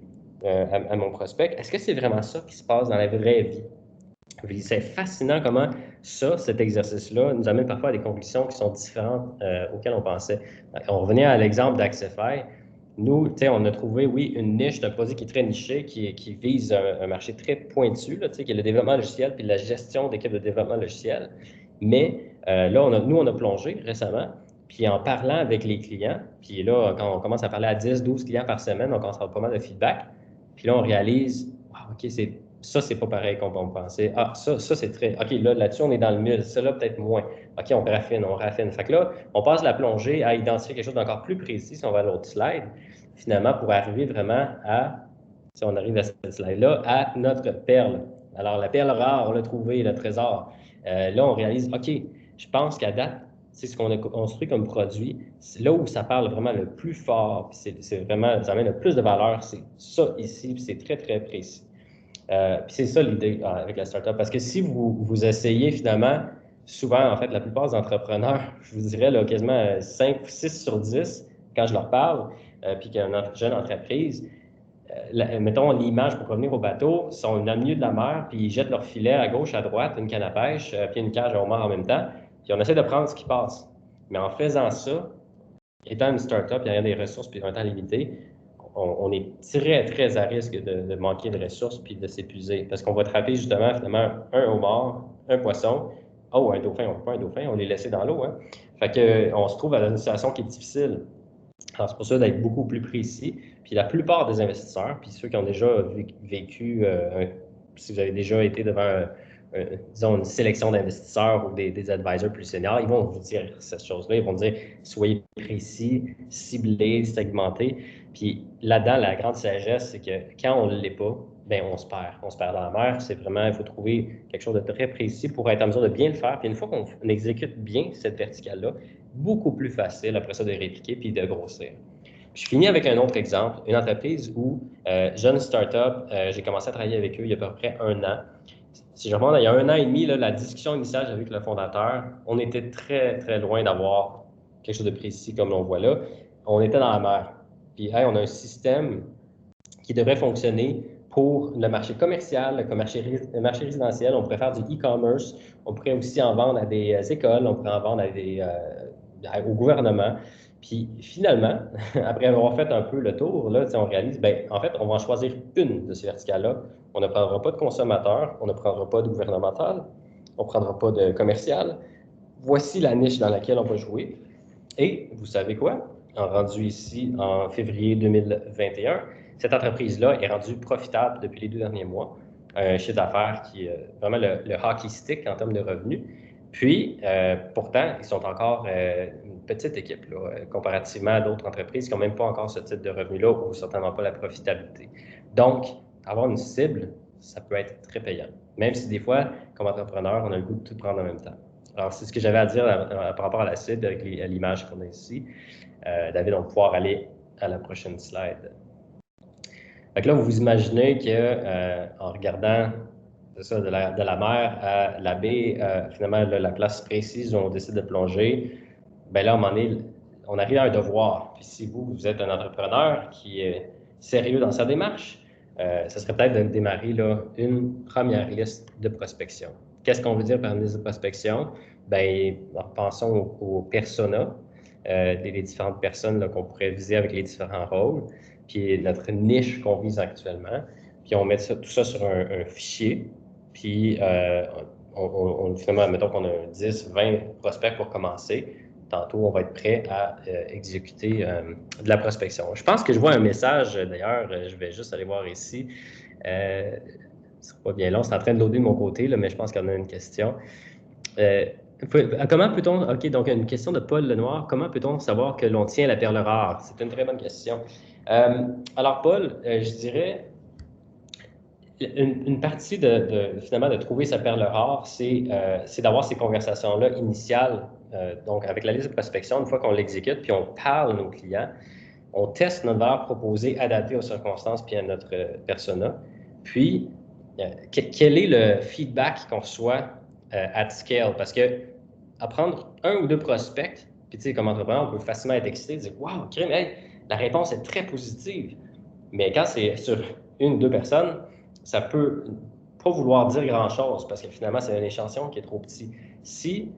à mon prospect, est-ce que c'est vraiment ça qui se passe dans la vraie vie? C'est fascinant comment cet exercice-là, nous amène parfois à des conclusions qui sont différentes auxquelles on pensait. On revenait à l'exemple d'Accefy. Nous, on a trouvé, oui, une niche d'un produit qui est très niché, qui vise un marché très pointu, là, qui est le développement logiciel puis la gestion d'équipes de développement logiciel. Mais là, on a plongé récemment, puis en parlant avec les clients, puis là, quand on commence à parler à 10, 12 clients par semaine, on commence à avoir pas mal de feedback. Puis là, on réalise, wow, OK, c'est pas pareil qu'on pensait. Ah, ça c'est très... OK, là-dessus, on est dans le mille. Ça, là, peut-être moins. OK, on raffine. Fait que là, on passe la plongée à identifier quelque chose d'encore plus précis, si on va à l'autre slide, finalement, pour arriver vraiment à, si on arrive à cette slide-là, à notre perle. Alors, la perle rare, on l'a trouvé, le trésor. Là, on réalise, OK, je pense qu'à date, c'est ce qu'on a construit comme produit. C'est là où ça parle vraiment le plus fort, puis c'est vraiment, ça amène le plus de valeur, c'est ça ici, puis c'est très, très précis. Puis c'est ça l'idée avec la startup. Parce que si vous essayez finalement, souvent, en fait, la plupart des entrepreneurs, je vous dirais là, quasiment 5 ou 6 sur 10, quand je leur parle, puis qu'il y a une jeune entreprise, mettons l'image pour revenir au bateau, ils sont au milieu de la mer, puis ils jettent leur filet à gauche, à droite, une canne à pêche, puis une cage à homard en même temps, puis on essaie de prendre ce qui passe. Mais en faisant ça, étant une startup, il y a des ressources puis un temps limité, on est très, très à risque de manquer de ressources puis de s'épuiser. Parce qu'on va attraper justement, finalement, un homard, un poisson, oh, un dauphin, on ne veut pas un dauphin, on les laisse dans l'eau. Hein? Fait qu'on se trouve à une situation qui est difficile. Alors, c'est pour ça d'être beaucoup plus précis. Puis la plupart des investisseurs, puis ceux qui ont déjà vécu, si vous avez déjà été devant, disons, une sélection d'investisseurs ou des advisors plus seniors, ils vont vous dire cette chose-là. Ils vont dire, soyez précis, ciblés, segmentés. Puis là-dedans, la grande sagesse, c'est que quand on ne l'est pas, bien, on se perd. On se perd dans la mer. C'est vraiment, il faut trouver quelque chose de très précis pour être en mesure de bien le faire. Puis une fois qu'on exécute bien cette verticale-là, beaucoup plus facile après ça de répliquer puis de grossir. Puis je finis avec un autre exemple, une entreprise où, jeune start-up, j'ai commencé à travailler avec eux il y a à peu près 1 an. Si je remonte il y a 1 an et demi, là, la discussion initiale avec le fondateur, on était très, très loin d'avoir quelque chose de précis comme on voit là. On était dans la mer. Puis, hey, on a un système qui devrait fonctionner pour le marché commercial, le marché résidentiel. On pourrait faire du e-commerce. On pourrait aussi en vendre à des écoles. On pourrait en vendre au gouvernement. Puis finalement, après avoir fait un peu le tour, là, on réalise, bien, en fait, on va en choisir une de ces verticales-là. On ne prendra pas de consommateur, on ne prendra pas de gouvernemental, on ne prendra pas de commercial. Voici la niche dans laquelle on va jouer. Et vous savez quoi? Rendu ici en février 2021, cette entreprise-là est rendue profitable depuis les 2 derniers mois. Un chiffre d'affaires qui est vraiment le hockey stick en termes de revenus. Puis, pourtant, ils sont encore une petite équipe, là, comparativement à d'autres entreprises qui n'ont même pas encore ce type de revenu-là ou certainement pas la profitabilité. Donc, avoir une cible, ça peut être très payant. Même si des fois, comme entrepreneur, on a le goût de tout prendre en même temps. Alors, c'est ce que j'avais à dire par rapport à la cible avec l'image qu'on a ici. David, on va pouvoir aller à la prochaine slide. Fait que là, vous vous imaginez qu'en regardant ça, de la mer à la baie, finalement, là, la place précise où on décide de plonger, bien là, à un moment donné, on arrive à un devoir. Puis si vous êtes un entrepreneur qui est sérieux dans sa démarche, ça serait peut-être de démarrer là, une première liste de prospection. Qu'est-ce qu'on veut dire par une liste de prospection? Bien, pensons aux personas, les différentes personnes qu'on pourrait viser avec les différents rôles, puis notre niche qu'on vise actuellement. Puis on met tout ça sur un fichier, puis finalement, mettons qu'on a 10, 20 prospects pour commencer. Tantôt, on va être prêt à exécuter de la prospection. Je pense que je vois un message, d'ailleurs, je vais juste aller voir ici. Ce ne sera pas bien long, c'est en train de loader de mon côté, là, mais je pense qu'on a une question. Comment peut-on, OK, donc une question de Paul Lenoir, comment peut-on savoir que l'on tient la perle rare? C'est une très bonne question. Alors, Paul, je dirais, une partie finalement de trouver sa perle rare, c'est d'avoir ces conversations-là initiales, donc avec la liste de prospection, une fois qu'on l'exécute, puis on parle à nos clients, on teste notre valeur proposée adaptée aux circonstances puis à notre persona. Puis, quel est le feedback qu'on reçoit at scale? Parce que apprendre 1 ou 2 prospects, puis tu sais, comme entrepreneur, on peut facilement être excité et dire « Wow, crème, hey, la réponse est très positive. » Mais quand c'est sur 1 ou 2 personnes, ça peut pas vouloir dire grand-chose parce que finalement, c'est un échantillon qui est trop petit. Si,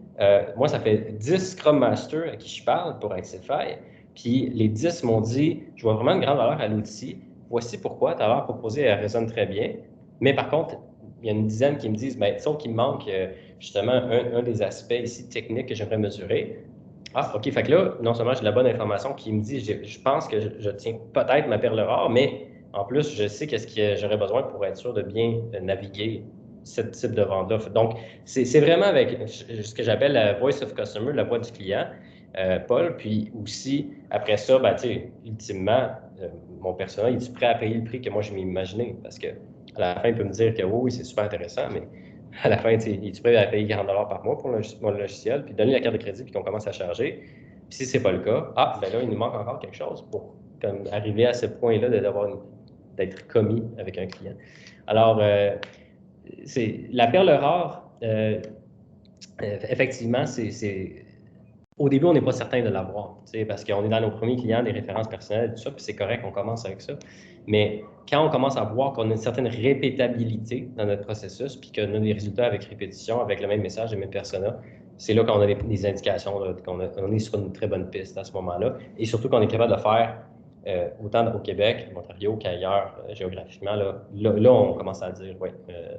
moi, ça fait 10 Scrum Masters à qui je parle pour Accessify, puis les 10 m'ont dit, je vois vraiment une grande valeur à l'outil, voici pourquoi, ta valeur proposée, elle résonne très bien, mais par contre, il y a une dizaine qui me disent, bien, sauf qu'il me manque justement un des aspects ici techniques que j'aimerais mesurer. Ah, OK, fait que là, non seulement j'ai de la bonne information qui me dit, je pense que je tiens peut-être ma perle rare, mais en plus, je sais qu'est-ce que j'aurais besoin pour être sûr de bien naviguer ce type de vente-là. Donc, c'est vraiment avec ce que j'appelle la voice of customer, la voix du client, Paul. Puis aussi, après ça, ben, tu sais, ultimement, mon personnel, il est prêt à payer le prix que moi, je m'imaginais. Parce que À la fin, il peut me dire que oui, c'est super intéressant, mais à la fin, tu prêt à payer 40 par mois pour mon logiciel, puis donner la carte de crédit, puis qu'on commence à charger. Puis si ce n'est pas le cas, ben là, il nous manque encore quelque chose pour comme, arriver à ce point-là d'être commis avec un client. Alors, la perle rare, effectivement, au début, on n'est pas certain de l'avoir, parce qu'on est dans nos premiers clients, des références personnelles, tout ça, puis c'est correct, on commence avec ça. Mais quand on commence à voir qu'on a une certaine répétabilité dans notre processus, puis qu'on a des résultats avec répétition, avec le même message, les mêmes personas, c'est là qu'on a des indications qu'on est sur une très bonne piste à ce moment-là. Et surtout qu'on est capable de faire autant au Québec, en Ontario qu'ailleurs géographiquement. Là, on commence à dire, oui,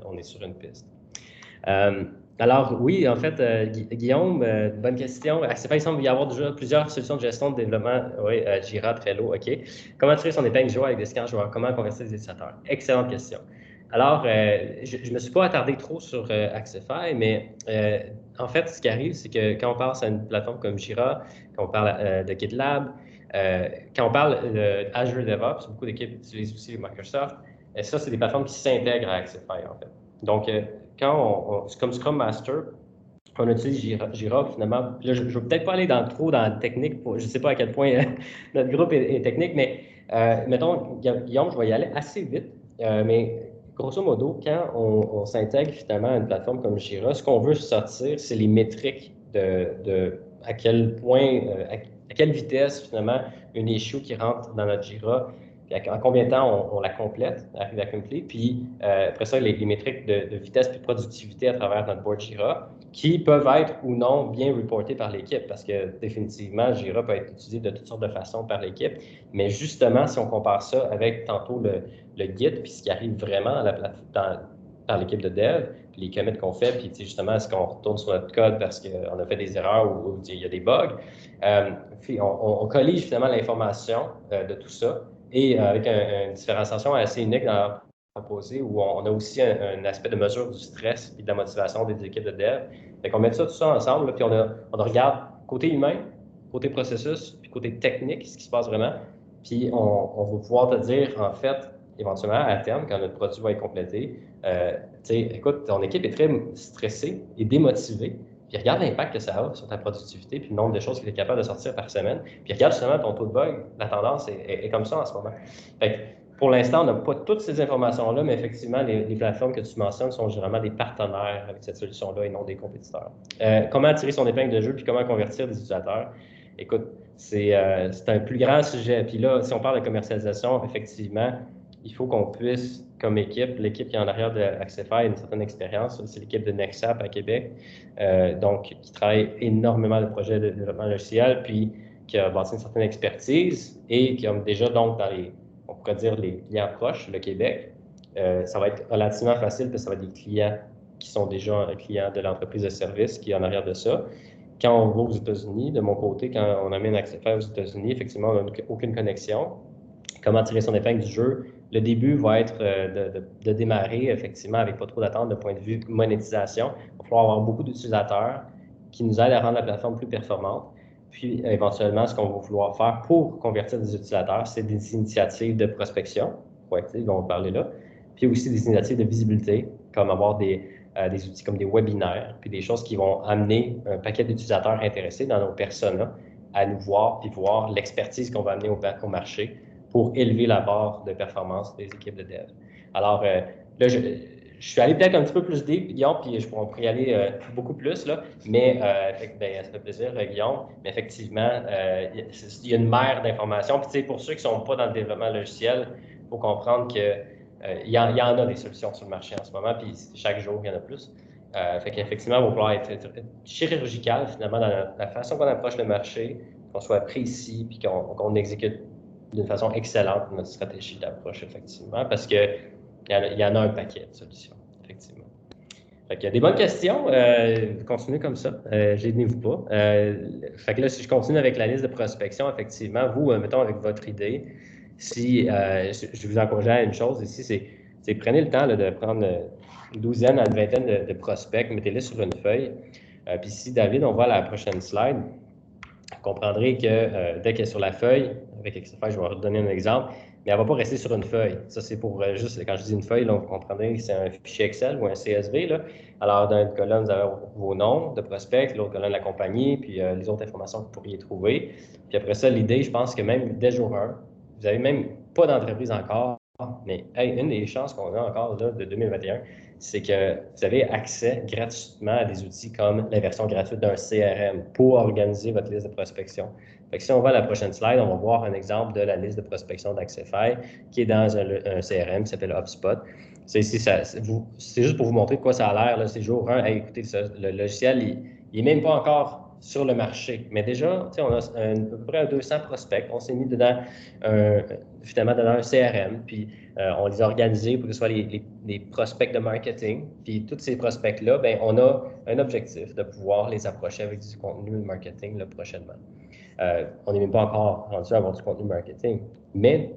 on est sur une piste. Alors, oui, en fait, Guillaume, bonne question. Il semble y avoir déjà plusieurs solutions de gestion de développement. Oui, Jira, Trello, OK. Comment tirer son épingle joueur avec des scans joueurs? Comment convertir des utilisateurs? Excellente question. Alors, je ne me suis pas attardé trop sur Axify, mais en fait, ce qui arrive, c'est que quand on passe à une plateforme comme Jira, quand on parle de GitLab, quand on parle d'Azure DevOps, beaucoup d'équipes utilisent aussi Microsoft, ça, c'est des plateformes qui s'intègrent à Axify, en fait. Donc, quand comme Scrum Master, on utilise Jira finalement. Là, je ne vais peut-être pas aller trop dans la technique, je ne sais pas à quel point notre groupe est technique, mais mettons, Guillaume, je vais y aller assez vite, mais grosso modo, quand on s'intègre finalement à une plateforme comme Jira, ce qu'on veut sortir, c'est les métriques de à quel point, à quelle vitesse finalement une issue qui rentre dans notre Jira, en combien de temps on la complète, arrive à compléter, puis après ça, les métriques de vitesse et de productivité à travers notre board Jira, qui peuvent être ou non bien reportées par l'équipe, parce que définitivement, Jira peut être utilisé de toutes sortes de façons par l'équipe, mais justement, si on compare ça avec tantôt le Git, puis ce qui arrive vraiment par l'équipe de dev, puis les commits qu'on fait, puis justement, est-ce qu'on retourne sur notre code parce qu'on a fait des erreurs ou il y a des bugs, puis on collige finalement l'information de tout ça, et avec une différenciation assez unique dans la proposée, où on a aussi un aspect de mesure du stress et de la motivation des équipes de dev. Fait qu'on met tout ça ensemble, là, puis on regarde côté humain, côté processus, puis côté technique, ce qui se passe vraiment. Puis on va pouvoir te dire, en fait, éventuellement, à terme, quand notre produit va être complété, écoute, ton équipe est très stressée et démotivée. Puis regarde l'impact que ça a sur ta productivité, puis le nombre de choses que tu es capable de sortir par semaine. Puis regarde justement ton taux de bug. La tendance est comme ça en ce moment. Fait que pour l'instant, on n'a pas toutes ces informations-là, mais effectivement, les plateformes que tu mentionnes sont généralement des partenaires avec cette solution-là et non des compétiteurs. Comment tirer son épingle de jeu puis comment convertir des utilisateurs? Écoute, c'est un plus grand sujet. Puis là, si on parle de commercialisation, effectivement, il faut qu'on puisse, comme équipe, l'équipe qui est en arrière de Axify a une certaine expérience, c'est l'équipe de Nexap à Québec, donc qui travaille énormément de projets de développement logiciel, puis qui a bâti une certaine expertise et qui a déjà donc dans on pourrait dire les clients proches, le Québec. Ça va être relativement facile parce que ça va être des clients qui sont déjà clients de l'entreprise de service qui est en arrière de ça. Quand on va aux États-Unis, de mon côté, quand on amène Axify aux États-Unis, effectivement, on n'a aucune connexion. Comment tirer son épingle du jeu? Le début va être de démarrer effectivement avec pas trop d'attente de point de vue monétisation. Il va falloir avoir beaucoup d'utilisateurs qui nous aident à rendre la plateforme plus performante. Puis éventuellement, ce qu'on va vouloir faire pour convertir des utilisateurs, c'est des initiatives de prospection, proactives, dont on parlait là, puis aussi des initiatives de visibilité, comme avoir des outils comme des webinaires, puis des choses qui vont amener un paquet d'utilisateurs intéressés dans nos personas à nous voir, puis voir l'expertise qu'on va amener au marché pour élever la barre de performance des équipes de dev. Alors, là, je suis allé peut-être un petit peu plus deep, Guillaume, puis on pourrait y aller beaucoup plus, là, mais ça fait plaisir, Guillaume. Mais effectivement, il y a une mer d'informations. Puis, pour ceux qui ne sont pas dans le développement logiciel, il faut comprendre qu'il y en a des solutions sur le marché en ce moment, puis chaque jour, il y en a plus. Fait qu'effectivement, il va falloir être chirurgical, finalement, dans la façon qu'on approche le marché, qu'on soit précis, puis qu'on exécute d'une façon excellente notre stratégie d'approche, effectivement, parce qu'il y en a un paquet de solutions, effectivement. Fait qu'il y a des bonnes questions. Continuez comme ça. Gênez-vous pas. Fait que là, si je continue avec la liste de prospection, effectivement, vous, mettons, avec votre idée, si je vous encourage à une chose ici, c'est prenez le temps là, de prendre une douzaine à une vingtaine de prospects, mettez-les sur une feuille. Puis si, David, on voit la prochaine slide, vous comprendrez que dès qu'elle est sur la feuille, avec Excel, je vais vous donner un exemple, mais elle ne va pas rester sur une feuille. Ça, c'est pour juste, quand je dis une feuille, là, vous comprendrez que c'est un fichier Excel ou un CSV. Là. Alors, dans une colonne, vous avez vos noms de prospects, l'autre colonne, la compagnie, puis les autres informations que vous pourriez trouver. Puis après ça, l'idée, je pense que même dès jour 1, vous n'avez même pas d'entreprise encore, mais une des chances qu'on a encore là, de 2021, c'est que vous avez accès gratuitement à des outils comme la version gratuite d'un CRM pour organiser votre liste de prospection. Fait que si on va à la prochaine slide, on va voir un exemple de la liste de prospection d'Accefy qui est dans un CRM qui s'appelle HubSpot. C'est juste pour vous montrer de quoi ça a l'air. C'est jour 1. Hey, écoutez, le logiciel, il n'est même pas encore sur le marché. Mais déjà, on a à peu près 200 prospects. On s'est mis finalement dans un CRM, puis on les a organisés pour que ce soit les prospects de marketing. Puis tous ces prospects-là, ben, on a un objectif de pouvoir les approcher avec du contenu marketing là, prochainement. On n'est même pas encore rendu à avoir du contenu marketing. Mais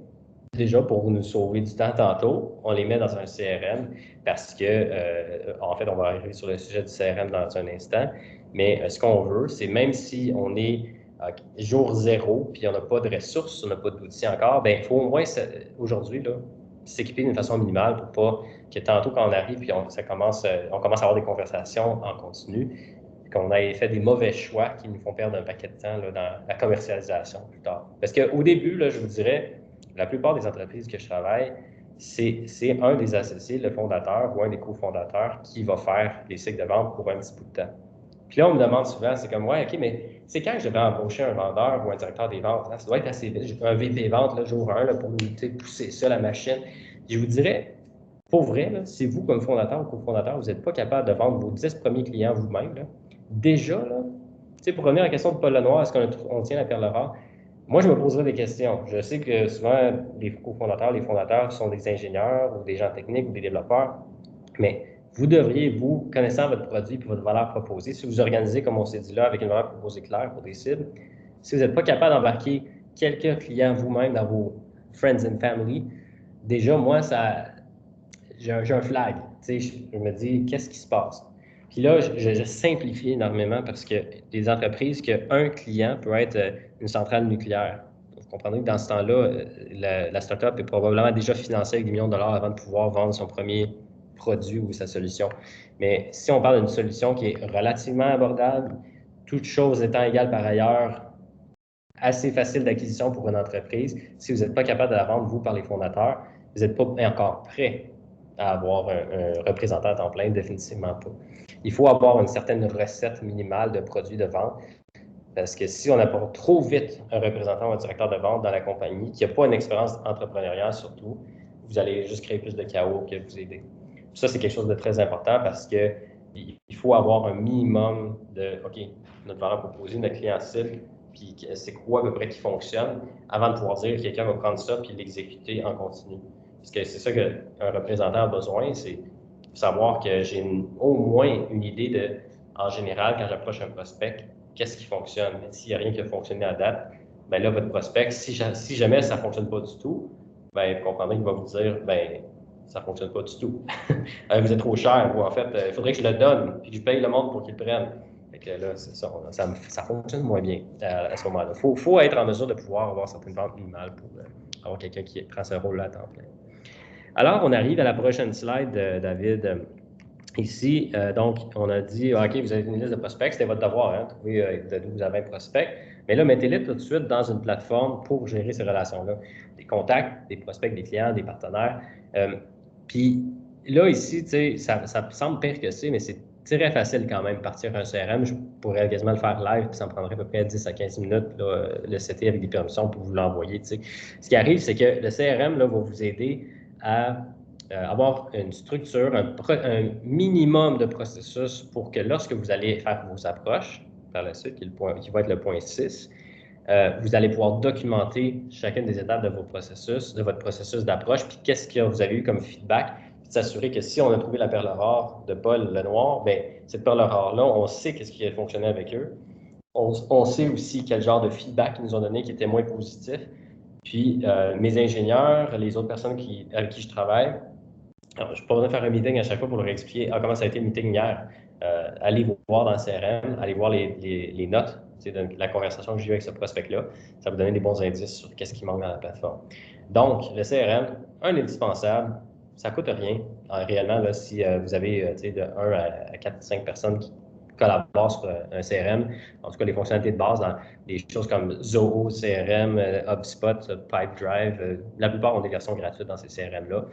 déjà, pour nous sauver du temps tantôt, on les met dans un CRM parce que, en fait, on va arriver sur le sujet du CRM dans un instant. Mais ce qu'on veut, c'est même si on est jour 0 puis on n'a pas de ressources, on n'a pas d'outils encore, bien, il faut au moins aujourd'hui s'équiper d'une façon minimale pour pas que tantôt quand on arrive puis on commence à avoir des conversations en continu, qu'on ait fait des mauvais choix qui nous font perdre un paquet de temps là, dans la commercialisation plus tard. Parce qu'au début, là, je vous dirais, la plupart des entreprises que je travaille, c'est un des associés, le fondateur ou un des cofondateurs qui va faire les cycles de vente pour un petit bout de temps. Puis là, on me demande souvent, c'est comme, ouais, OK, mais c'est quand je devrais embaucher un vendeur ou un directeur des ventes? Hein? Ça doit être assez vite. J'ai un VP vente, là, jour 1, là, pour nous pousser ça, la machine. Je vous dirais, pour vrai, là, si vous, comme fondateur ou cofondateur, vous n'êtes pas capable de vendre vos 10 premiers clients vous-même, là, déjà, là, pour revenir à la question de Paul Lenoir, est-ce qu'on tient la perle rare? Moi, je me poserais des questions. Je sais que souvent, les cofondateurs, les fondateurs sont des ingénieurs ou des gens techniques ou des développeurs, mais vous devriez, vous, connaissant votre produit et votre valeur proposée, si vous organisez, comme on s'est dit là, avec une valeur proposée claire pour des cibles, si vous n'êtes pas capable d'embarquer quelques clients vous-même dans vos friends and family, déjà, moi, j'ai un flag. Je me dis, qu'est-ce qui se passe? Puis là, je simplifie énormément parce que les entreprises, qu'un client peut être une centrale nucléaire. Vous comprenez que dans ce temps-là, la startup est probablement déjà financée avec des millions de dollars avant de pouvoir vendre son premier produit ou sa solution. Mais si on parle d'une solution qui est relativement abordable, toutes choses étant égales par ailleurs, assez facile d'acquisition pour une entreprise, si vous n'êtes pas capable de la vendre, vous, par les fondateurs, vous n'êtes pas encore prêt à avoir un représentant à temps plein, définitivement pas. Il faut avoir une certaine recette minimale de produits de vente parce que si on apporte trop vite un représentant ou un directeur de vente dans la compagnie qui n'a pas une expérience entrepreneuriale surtout, vous allez juste créer plus de chaos que vous aider. Ça, c'est quelque chose de très important parce qu'il faut avoir un minimum de, OK, notre valeur proposée, notre client cible, puis c'est quoi à peu près qui fonctionne avant de pouvoir dire que quelqu'un va prendre ça puis l'exécuter en continu. Parce que c'est ça qu'un représentant a besoin, c'est savoir que j'ai au moins une idée de, en général, quand j'approche un prospect, qu'est-ce qui fonctionne. Mais s'il n'y a rien qui a fonctionné à date, bien là, votre prospect, si jamais ça ne fonctionne pas du tout, bien, vous comprendrez qu'il va vous dire, bien, ça ne fonctionne pas du tout. Vous êtes trop cher, ou en fait, il faudrait que je le donne, puis que je paye le monde pour qu'il le prenne. Fait que là, c'est ça fonctionne moins bien à ce moment-là. Il faut être en mesure de pouvoir avoir certaines ventes minimales pour avoir quelqu'un qui prend ce rôle-là à temps plein. Alors, on arrive à la prochaine slide, David. Ici, donc, on a dit, OK, vous avez une liste de prospects, c'était votre devoir, hein, trouver de 12 à 20 prospects. Mais là, mettez-les tout de suite dans une plateforme pour gérer ces relations-là. Des contacts, des prospects, des clients, des partenaires. Puis là, ici, tu sais, ça semble pire que c'est, mais c'est très facile quand même partir un CRM. Je pourrais quasiment le faire live, puis ça me prendrait à peu près 10 à 15 minutes, là, le setter avec des permissions pour vous l'envoyer. Tu sais. Ce qui arrive, c'est que le CRM là, va vous aider à avoir une structure, un minimum de processus pour que lorsque vous allez faire vos approches, par la suite, qui va être le point 6, vous allez pouvoir documenter chacune des étapes de votre processus d'approche, puis qu'est-ce que vous avez eu comme feedback, puis s'assurer que si on a trouvé la perle rare de Paul Lenoir, bien, cette perle rare-là, on sait qu'est-ce qui a fonctionné avec eux. On sait aussi quel genre de feedback ils nous ont donné qui était moins positif. Puis, mes ingénieurs, les autres personnes avec qui je travaille, alors, je n'ai pas besoin de faire un meeting à chaque fois pour leur expliquer comment ça a été le meeting hier. Allez voir dans le CRM, allez voir les notes de la conversation que j'ai eue avec ce prospect-là. Ça va vous donner des bons indices sur qu'est-ce qui manque dans la plateforme. Donc, le CRM, un indispensable, ça ne coûte rien. Réellement, là, si vous avez de 1 à 4, 5 personnes qui collaborent sur un CRM, en tout cas les fonctionnalités de base dans des choses comme Zoho, CRM, HubSpot, Pipedrive, la plupart ont des versions gratuites dans ces CRM-là.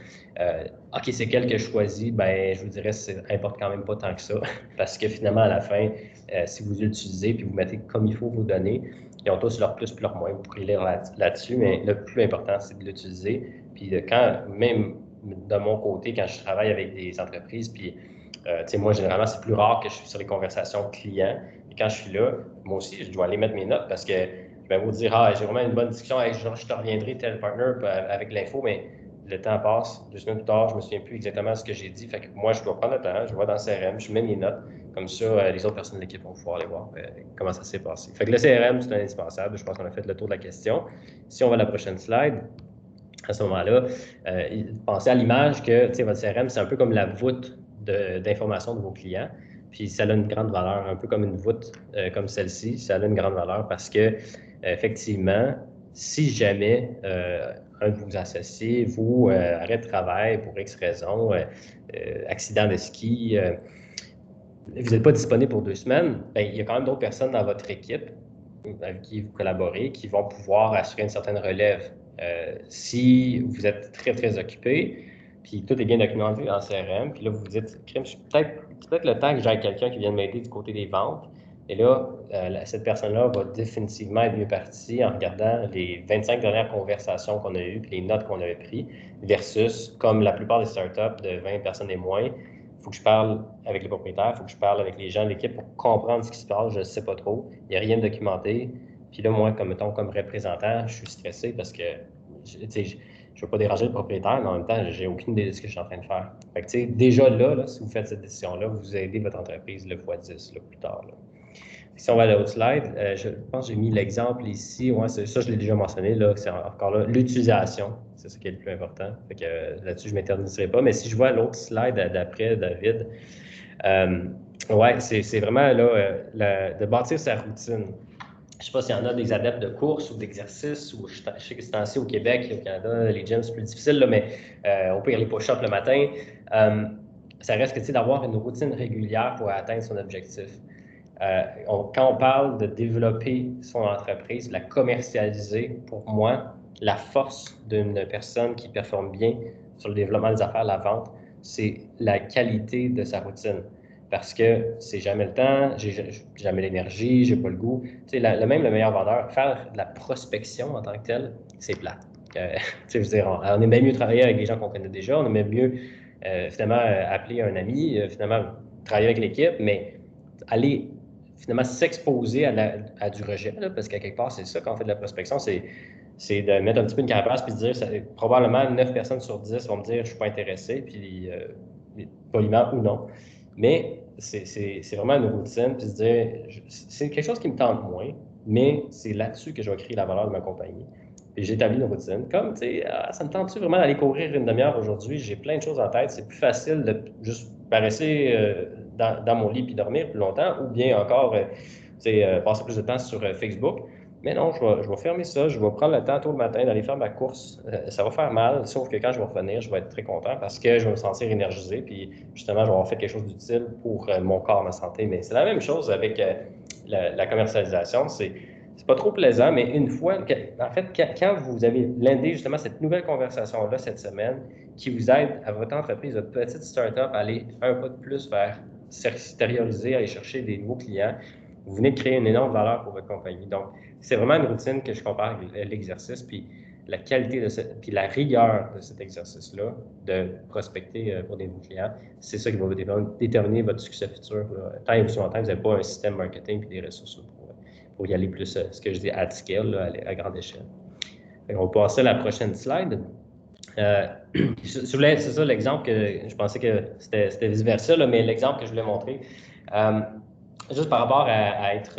OK, c'est quel que je choisis? Ben, je vous dirais que ça n'importe quand même pas tant que ça, parce que finalement, à la fin, si vous l'utilisez et vous mettez comme il faut vos données, ils ont tous leur plus et leur moins. Vous pourrez lire là-dessus, mais le plus important, c'est de l'utiliser. Puis même de mon côté, quand je travaille avec des entreprises, puis moi, généralement, c'est plus rare que je suis sur les conversations clients. Et quand je suis là, moi aussi, je dois aller mettre mes notes parce que je vais vous dire, j'ai vraiment une bonne discussion, je te reviendrai tel partner avec l'info, mais le temps passe. 2 semaines plus tard, je ne me souviens plus exactement ce que j'ai dit. Fait que moi, je dois prendre le temps, je vais dans le CRM, je mets mes notes. Comme ça, les autres personnes de l'équipe vont pouvoir aller voir comment ça s'est passé. Fait que le CRM, c'est indispensable. Je pense qu'on a fait le tour de la question. Si on va à la prochaine slide, à ce moment-là, pensez à l'image que votre CRM, c'est un peu comme la voûte d'information de vos clients. Puis ça a une grande valeur, un peu comme une voûte comme celle-ci, ça a une grande valeur parce que, effectivement, si jamais un de vos associés vous arrête de travail pour X raison, accident de ski, vous n'êtes pas disponible pour 2 semaines, bien, il y a quand même d'autres personnes dans votre équipe avec qui vous collaborez qui vont pouvoir assurer une certaine relève. Si vous êtes très, très occupé, puis tout est bien documenté en CRM, puis là, vous vous dites, peut-être le temps que j'ai quelqu'un qui vienne m'aider du côté des ventes. Et là, cette personne-là va définitivement être mieux partie en regardant les 25 dernières conversations qu'on a eues, puis les notes qu'on avait prises, versus, comme la plupart des startups de 20 personnes et moins, il faut que je parle avec les propriétaires, il faut que je parle avec les gens de l'équipe pour comprendre ce qui se passe, je ne sais pas trop, il n'y a rien de documenté. Puis là, moi, comme représentant, je suis stressé parce que je ne veux pas déranger le propriétaire, mais en même temps, j'ai aucune idée de ce que je suis en train de faire. Fait que, déjà là, si vous faites cette décision-là, vous aidez votre entreprise le x10 plus tard. Là. Si on va à l'autre slide, je pense que j'ai mis l'exemple ici. Ouais, ça, je l'ai déjà mentionné, là, c'est encore là, l'utilisation. C'est ce qui est le plus important. Fait que, là-dessus, je ne m'éterniserai pas. Mais si je vois l'autre slide d'après, David, ouais, c'est vraiment là, de bâtir sa routine. Je ne sais pas s'il y en a des adeptes de course ou d'exercice, ou je sais que c'est ainsi au Québec, au Canada, les gyms, c'est plus difficile, là, mais au pire, les push-ups le matin. Ça reste que d'avoir une routine régulière pour atteindre son objectif. Quand on parle de développer son entreprise, de la commercialiser, pour moi, la force d'une personne qui performe bien sur le développement des affaires, la vente, c'est la qualité de sa routine. Parce que c'est jamais le temps, j'ai jamais l'énergie, j'ai pas le goût. Même le meilleur vendeur, faire de la prospection en tant que tel, c'est plate. Je veux dire, on est bien mieux travailler avec des gens qu'on connaît déjà, on est même mieux finalement appeler un ami, finalement travailler avec l'équipe, mais aller finalement s'exposer à du rejet, là, parce qu'à quelque part, c'est ça quand on fait de la prospection, c'est de mettre un petit peu une carapace puis de dire, probablement 9 personnes sur 10 vont me dire, je ne suis pas intéressé, puis poliment ou non. Mais c'est vraiment une routine, puis se dire, c'est quelque chose qui me tente moins, mais c'est là-dessus que je vais créer la valeur de ma compagnie. Puis j'établis une routine. Comme, tu sais, ça me tente-tu vraiment d'aller courir une demi-heure aujourd'hui? J'ai plein de choses en tête. C'est plus facile de juste rester dans mon lit puis dormir plus longtemps, ou bien encore passer plus de temps sur Facebook. Mais non, je vais fermer ça, je vais prendre le temps tôt le matin d'aller faire ma course. Ça va faire mal, sauf que quand je vais revenir, je vais être très content parce que je vais me sentir énergisé, puis justement, je vais avoir fait quelque chose d'utile pour mon corps, ma santé. Mais c'est la même chose avec la commercialisation. C'est pas trop plaisant, mais une fois, en fait, quand vous avez blindé justement cette nouvelle conversation-là cette semaine qui vous aide à votre entreprise, votre petite start-up, à aller un pas de plus vers s'extérioriser, aller chercher des nouveaux clients, vous venez de créer une énorme valeur pour votre compagnie. Donc, c'est vraiment une routine que je compare avec l'exercice, puis la qualité puis la rigueur de cet exercice-là, de prospecter pour des nouveaux clients, c'est ça qui va déterminer votre succès futur. Tant et aussi longtemps que vous n'avez pas un système marketing et des ressources pour y aller plus, ce que je dis, at scale, à grande échelle. On va passer à la prochaine slide. C'est ça l'exemple que je pensais que c'était vice-versa, mais l'exemple que je voulais montrer, juste par rapport à être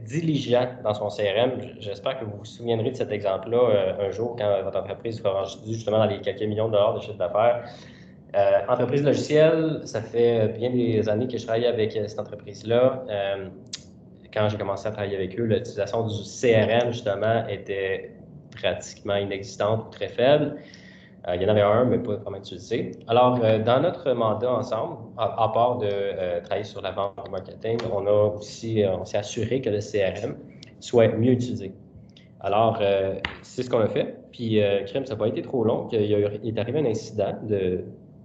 diligent dans son CRM, j'espère que vous vous souviendrez de cet exemple-là un jour quand votre entreprise sera rendue justement dans les quelques millions de dollars de chiffre d'affaires. Entreprise logicielle, ça fait bien des années que je travaille avec cette entreprise-là. quand j'ai commencé à travailler avec eux, l'utilisation du CRM, justement, était pratiquement inexistante ou très faible. Il y en avait un, mais pas vraiment utilisé. Alors, dans notre mandat ensemble, à part de travailler sur la vente et le marketing, on s'est assuré que le CRM soit mieux utilisé. Alors, c'est ce qu'on a fait. Puis, crime, ça n'a pas été trop long. Il est arrivé un incident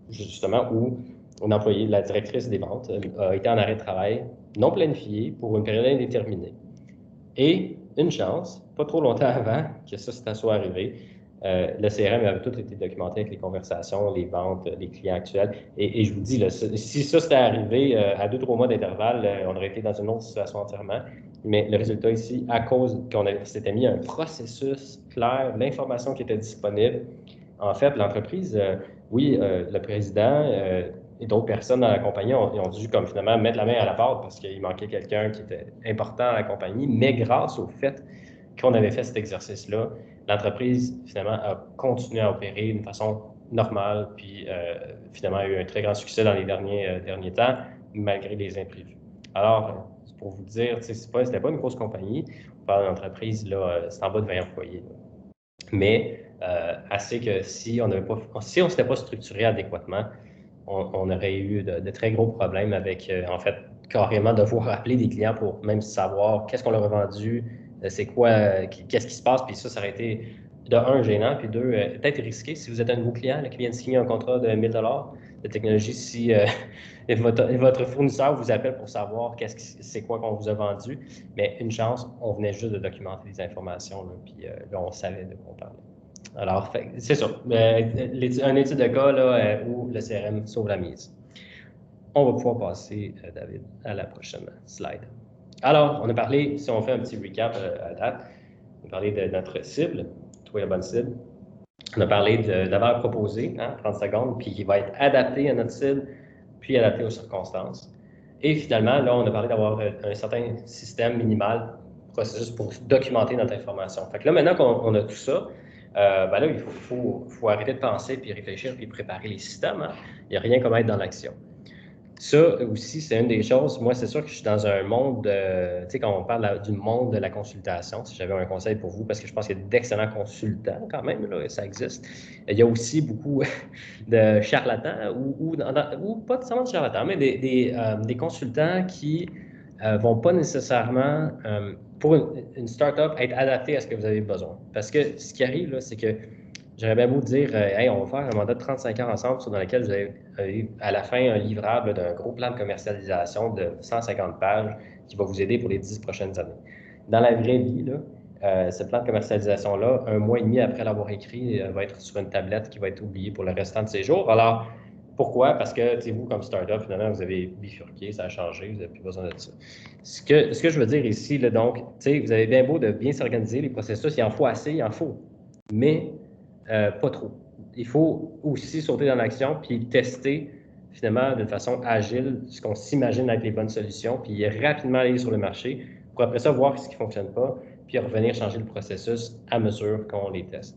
justement où un employé, la directrice des ventes, a été en arrêt de travail non planifié pour une période indéterminée. Et une chance, pas trop longtemps avant que ça soit arrivé, le CRM avait tout été documenté avec les conversations, les ventes, les clients actuels. Et je vous dis, là, si ça s'était arrivé à 2-3 mois d'intervalle, on aurait été dans une autre situation entièrement. Mais le résultat ici, à cause qu'on s'était mis un processus clair, l'information qui était disponible, en fait, l'entreprise, oui, le président et d'autres personnes dans la compagnie ont dû comme finalement mettre la main à la pâte parce qu'il manquait quelqu'un qui était important à la compagnie, mais grâce au fait qu'on avait fait cet exercice-là, l'entreprise finalement a continué à opérer d'une façon normale, puis finalement a eu un très grand succès dans les derniers temps, malgré les imprévus. Alors, pour vous dire, c'était pas une grosse compagnie, on parle d'une entreprise, là, c'est en bas de 20 employés. Là. Mais assez que si on ne s'était pas structuré adéquatement, on aurait eu de très gros problèmes avec, en fait, carrément devoir appeler des clients pour même savoir qu'est-ce qu'on leur a vendu, c'est quoi, qu'est-ce qui se passe, puis ça aurait été de un, gênant, puis deux, peut-être risqué si vous êtes un nouveau client là, qui vient de signer un contrat de 1000 $ de technologie, si votre fournisseur vous appelle pour savoir c'est quoi qu'on vous a vendu, mais une chance, on venait juste de documenter les informations, là, puis là, on savait de quoi on parlait. Alors, c'est ça. Un étude de cas là, où le CRM sauve la mise. On va pouvoir passer, David, à la prochaine slide. Alors, on a parlé, si on fait un petit recap à date, on a parlé de notre cible, trouver la bonne cible. On a parlé d'avoir proposé, 30 secondes, puis qui va être adapté à notre cible, puis adapté aux circonstances. Et finalement, là, on a parlé d'avoir un certain système minimal, processus pour documenter notre information. Fait que là, maintenant qu'on a tout ça, ben là, il faut arrêter de penser, puis réfléchir, puis préparer les systèmes. Hein? Il n'y a rien comme être dans l'action. Ça aussi, c'est une des choses. Moi, c'est sûr que je suis dans un monde, tu sais, quand on parle du monde de la consultation, si j'avais un conseil pour vous, parce que je pense qu'il y a d'excellents consultants quand même, là, ça existe. Il y a aussi beaucoup de charlatans, ou pas nécessairement de charlatans, mais des consultants qui ne vont pas nécessairement, pour une start-up, être adaptés à ce que vous avez besoin. Parce que ce qui arrive, là, c'est que j'aurais bien beau dire, hey, on va faire un mandat de 35 heures ensemble, dans lequel vous avez à la fin un livrable d'un gros plan de commercialisation de 150 pages qui va vous aider pour les 10 prochaines années. Dans la vraie vie, là, ce plan de commercialisation-là, 1 mois et demi après l'avoir écrit, va être sur une tablette qui va être oubliée pour le restant de ses jours. Alors, pourquoi? Parce que vous, comme startup, finalement, vous avez bifurqué, ça a changé, vous n'avez plus besoin de ça. Ce que je veux dire ici, là, donc, vous avez bien beau de bien s'organiser, les processus, il en faut assez, il en faut. Mais pas trop. Il faut aussi sauter dans l'action puis tester finalement d'une façon agile ce qu'on s'imagine être les bonnes solutions, puis rapidement aller sur le marché pour après ça voir ce qui ne fonctionne pas, puis revenir changer le processus à mesure qu'on les teste.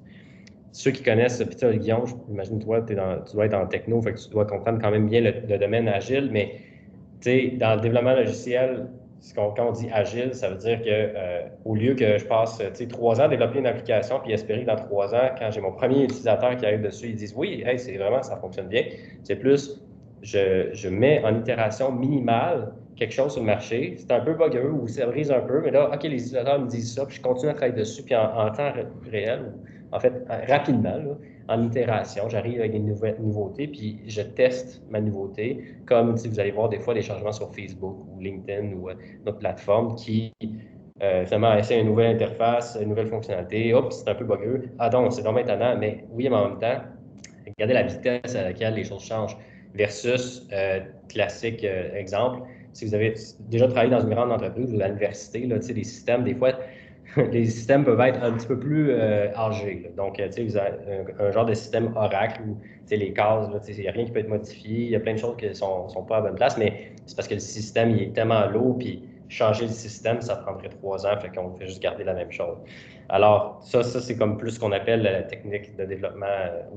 Ceux qui connaissent, puis toi, Guillaume, j'imagine toi, tu dois être en techno, fait que tu dois comprendre quand même bien le domaine agile, mais dans le développement logiciel, quand on dit agile, ça veut dire que au lieu que je passe 3 ans à développer une application puis espérer que dans 3 ans, quand j'ai mon premier utilisateur qui arrive dessus, ils disent oui, hey, c'est vraiment, ça fonctionne bien. C'est plus, je mets en itération minimale quelque chose sur le marché, c'est un peu buggeux ou ça brise un peu, mais là, OK, les utilisateurs me disent ça, puis je continue à travailler dessus, puis en temps réel, en fait, rapidement, là, en itération, j'arrive avec des nouveautés, puis je teste ma nouveauté, comme vous allez voir des fois des changements sur Facebook ou LinkedIn ou notre plateforme qui finalement essaie une nouvelle interface, une nouvelle fonctionnalité. Hop, c'est un peu buggeux. Ah donc, c'est donc maintenant, mais oui, mais en même temps, regardez la vitesse à laquelle les choses changent versus classique exemple. Si vous avez déjà travaillé dans une grande entreprise ou à l'université, les systèmes, des fois, les systèmes peuvent être un petit peu plus âgés. Là. Donc, vous avez un genre de système Oracle où les cases, il n'y a rien qui peut être modifié, il y a plein de choses qui ne sont pas à bonne place, mais c'est parce que le système il est tellement lourd, puis changer le système, ça prendrait 3 ans, fait qu'on fait juste garder la même chose. Alors, ça c'est comme plus ce qu'on appelle la technique de développement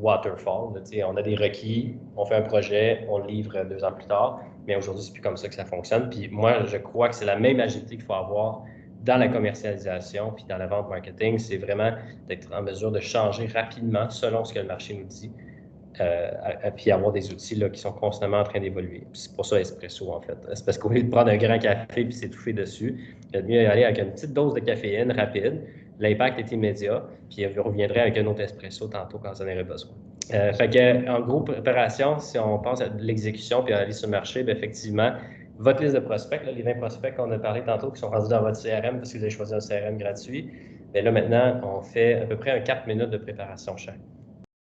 waterfall. Là, on a des requis, on fait un projet, on le livre 2 ans plus tard. mais aujourd'hui, c'est plus comme ça que ça fonctionne. Puis moi, je crois que c'est la même agilité qu'il faut avoir dans la commercialisation puis dans la vente marketing. C'est vraiment d'être en mesure de changer rapidement selon ce que le marché nous dit. Puis avoir des outils là, qui sont constamment en train d'évoluer. C'est pour ça Espresso, en fait. C'est parce qu'au lieu de prendre un grand café puis s'étouffer dessus, il vaut mieux aller avec une petite dose de caféine rapide. L'impact est immédiat, puis vous reviendrez avec un autre espresso tantôt quand vous en aurez besoin. Fait que, en gros, préparation, si on pense à l'exécution puis à aller sur le marché, bien, effectivement, votre liste de prospects, là, les 20 prospects qu'on a parlé tantôt qui sont rendus dans votre CRM parce que vous avez choisi un CRM gratuit, bien là, maintenant, on fait à peu près 4 minutes de préparation chaque.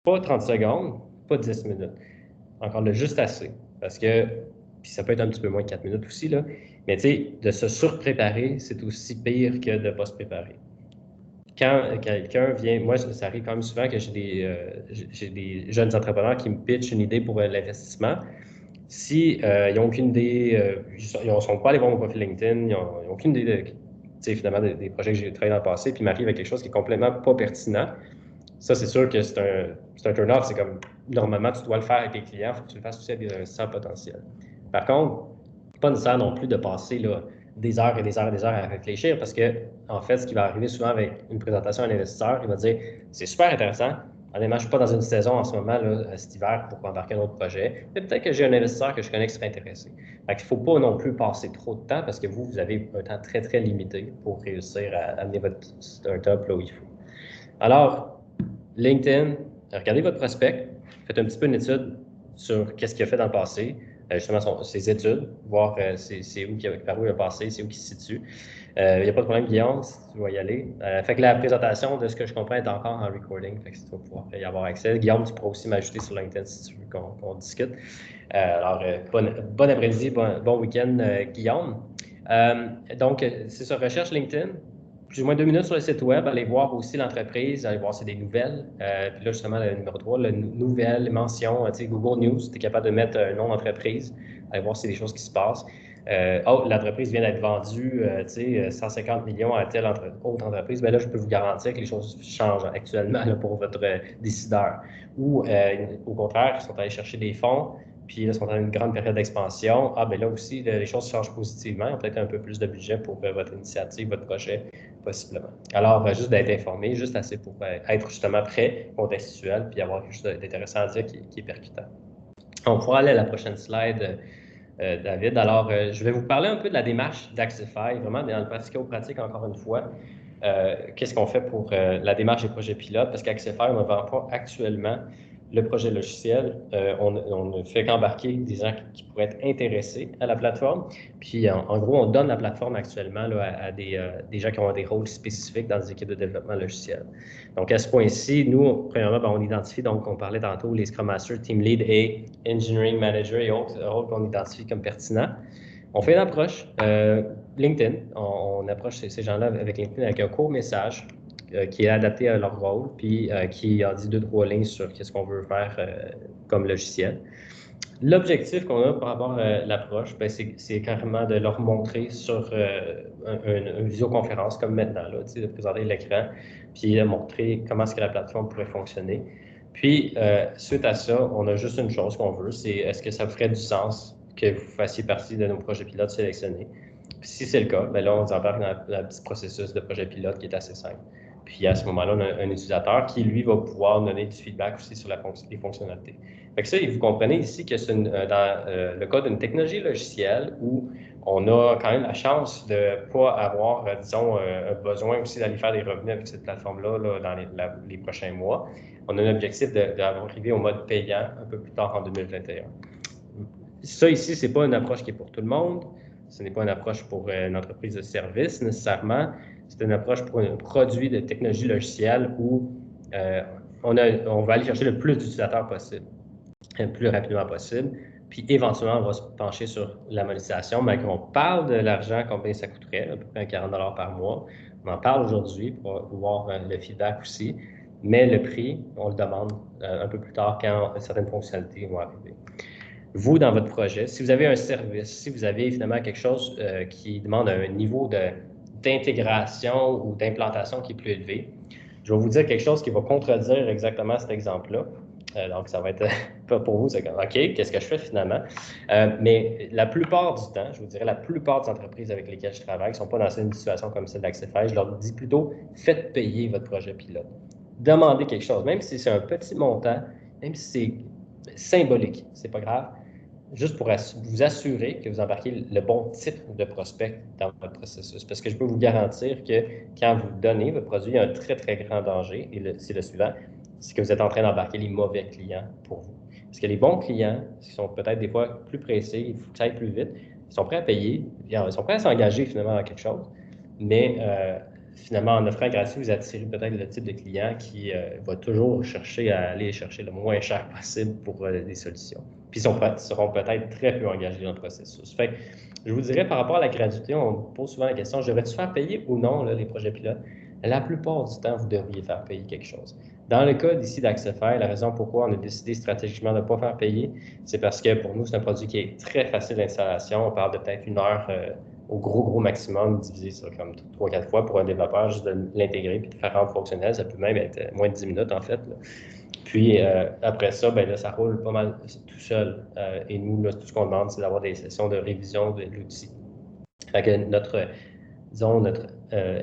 Pas 30 secondes, pas 10 minutes. Encore le juste assez. Parce que, puis ça peut être un petit peu moins de 4 minutes aussi, là, mais tu sais, de se surpréparer, c'est aussi pire que de ne pas se préparer. Quand quelqu'un vient, moi, ça arrive quand même souvent que j'ai des jeunes entrepreneurs qui me pitchent une idée pour l'investissement. Si ils n'ont aucune idée, ils ne sont pas allés voir mon profil LinkedIn, ils n'ont aucune idée finalement des projets que j'ai travaillé dans le passé, puis ils m'arrivent avec quelque chose qui est complètement pas pertinent. Ça, c'est sûr que c'est un turn-off. C'est comme, normalement, tu dois le faire avec tes clients. Il faut que tu le fasses aussi avec des investisseurs potentiels. Par contre, pas nécessaire non plus de passer là, des heures et des heures et des heures à réfléchir parce que, en fait, ce qui va arriver souvent avec une présentation à un investisseur, il va dire « C'est super intéressant. Honnêtement, je ne suis pas dans une saison en ce moment, là, cet hiver, pour embarquer un autre projet. Mais peut-être que j'ai un investisseur que je connais qui serait intéressé. » Il ne faut pas non plus passer trop de temps parce que vous avez un temps très, très limité pour réussir à amener votre startup là où il faut. Alors, LinkedIn, regardez votre prospect, faites un petit peu une étude sur qu'est-ce qu'il a fait dans le passé, justement ses études, voir c'est où par où il a passé, c'est où il se situe. Il n'y a pas de problème, Guillaume, si tu vas y aller. Fait que la présentation, de ce que je comprends, est encore en recording, fait que tu vas pouvoir y avoir accès. Guillaume, tu pourras aussi m'ajouter sur LinkedIn si tu veux qu'on discute. Alors, bon après-midi, bon week-end, Guillaume. Donc, c'est ça, recherche LinkedIn. Plus ou moins 2 minutes sur le site web, allez voir aussi l'entreprise, allez voir si c'est des nouvelles. Puis là, justement, le numéro 3, la nouvelle mention, Google News, tu es capable de mettre un nom d'entreprise, allez voir si c'est des choses qui se passent. L'entreprise vient d'être vendue, 150 millions à telle autre entreprise. Bien là, je peux vous garantir que les choses changent actuellement là, pour votre décideur. Ou au contraire, ils sont allés chercher des fonds, puis là, ils sont dans une grande période d'expansion. Ben là aussi, les choses changent positivement. Ils ont peut-être un peu plus de budget pour votre initiative, votre projet, possiblement. Alors, juste d'être informé, juste assez pour être justement prêt, contextuel, puis avoir quelque chose d'intéressant à dire qui est percutant. On pourra aller à la prochaine slide, David. Alors, je vais vous parler un peu de la démarche d'Axify, vraiment dans le pratico-pratique, encore une fois. Qu'est-ce qu'on fait pour la démarche des projets pilotes? Parce qu'Axify, on ne vend pas actuellement le projet logiciel. On ne fait qu'embarquer des gens qui pourraient être intéressés à la plateforme. Puis, en gros, on donne la plateforme actuellement là, à des gens qui ont des rôles spécifiques dans des équipes de développement logiciel. Donc, à ce point-ci, nous, premièrement, on identifie, donc, on parlait tantôt, les Scrum Masters, Team Lead et Engineering Manager et autres rôles qu'on identifie comme pertinents. On fait une approche LinkedIn. On approche ces gens-là avec LinkedIn avec un court message qui est adapté à leur rôle, puis qui en dit 2-3 lignes sur qu'est-ce qu'on veut faire comme logiciel. L'objectif qu'on a par rapport à l'approche, c'est carrément de leur montrer sur une visioconférence comme maintenant, là, de présenter l'écran, puis de montrer comment est-ce que la plateforme pourrait fonctionner. Puis, suite à ça, on a juste une chose qu'on veut, c'est est-ce que ça ferait du sens que vous fassiez partie de nos projets pilotes sélectionnés. Puis, si c'est le cas, bien là, on embarque dans un petit processus de projet pilote qui est assez simple. Puis, à ce moment-là, on a un utilisateur qui, lui, va pouvoir donner du feedback aussi sur les fonctionnalités. Fait que ça, vous comprenez ici que c'est dans le cas d'une technologie logicielle où on a quand même la chance de ne pas avoir, disons, un besoin aussi d'aller faire des revenus avec cette plateforme-là là, dans les prochains mois. On a un objectif d'arriver au mode payant un peu plus tard en 2021. Ça ici, ce n'est pas une approche qui est pour tout le monde. Ce n'est pas une approche pour une entreprise de service nécessairement. C'est une approche pour un produit de technologie logicielle où on va aller chercher le plus d'utilisateurs possible, le plus rapidement possible. Puis éventuellement, on va se pencher sur la monétisation, mais on parle de l'argent, combien ça coûterait, à peu près 40 $ par mois. On en parle aujourd'hui pour voir le feedback aussi, mais le prix, on le demande un peu plus tard quand certaines fonctionnalités vont arriver. Vous, dans votre projet, si vous avez un service, si vous avez finalement quelque chose qui demande un niveau d'intégration ou d'implantation qui est plus élevé, je vais vous dire quelque chose qui va contredire exactement cet exemple-là. Donc, ça va être pas pour vous, c'est comme OK, qu'est-ce que je fais finalement? Mais la plupart du temps, je vous dirais, la plupart des entreprises avec lesquelles je travaille ne sont pas dans une situation comme celle d'Accefy. Je leur dis plutôt, faites payer votre projet pilote. Demandez quelque chose, même si c'est un petit montant, même si c'est symbolique, c'est pas grave, juste pour vous assurer que vous embarquez le bon type de prospect dans votre processus. Parce que je peux vous garantir que quand vous donnez votre produit, il y a un très, très grand danger, et c'est le suivant, c'est que vous êtes en train d'embarquer les mauvais clients pour vous. Parce que les bons clients, qui sont peut-être des fois plus pressés, il faut que ça aille plus vite, ils sont prêts à payer, ils sont prêts à s'engager finalement dans quelque chose, mais finalement, en offrant gratuit, vous attirez peut-être le type de client qui va toujours chercher à aller chercher le moins cher possible pour des solutions. Puis ils seront peut-être très peu engagés dans le processus. Fait que, je vous dirais, par rapport à la gratuité, on me pose souvent la question, je devrais-tu faire payer ou non là, les projets pilotes? La plupart du temps, vous devriez faire payer quelque chose. Dans le cas d'ici d'Accefy, la raison pourquoi on a décidé stratégiquement de ne pas faire payer, c'est parce que pour nous, c'est un produit qui est très facile d'installation. On parle de peut-être 1 heure au gros maximum, divisé sur comme 3-4 fois pour un développeur, juste de l'intégrer et de faire rendre fonctionnel. Ça peut même être moins de 10 minutes, en fait. Là. Puis après ça, ben là, ça roule pas mal tout seul. Et nous, là, tout ce qu'on demande, c'est d'avoir des sessions de révision de l'outil. Fait que notre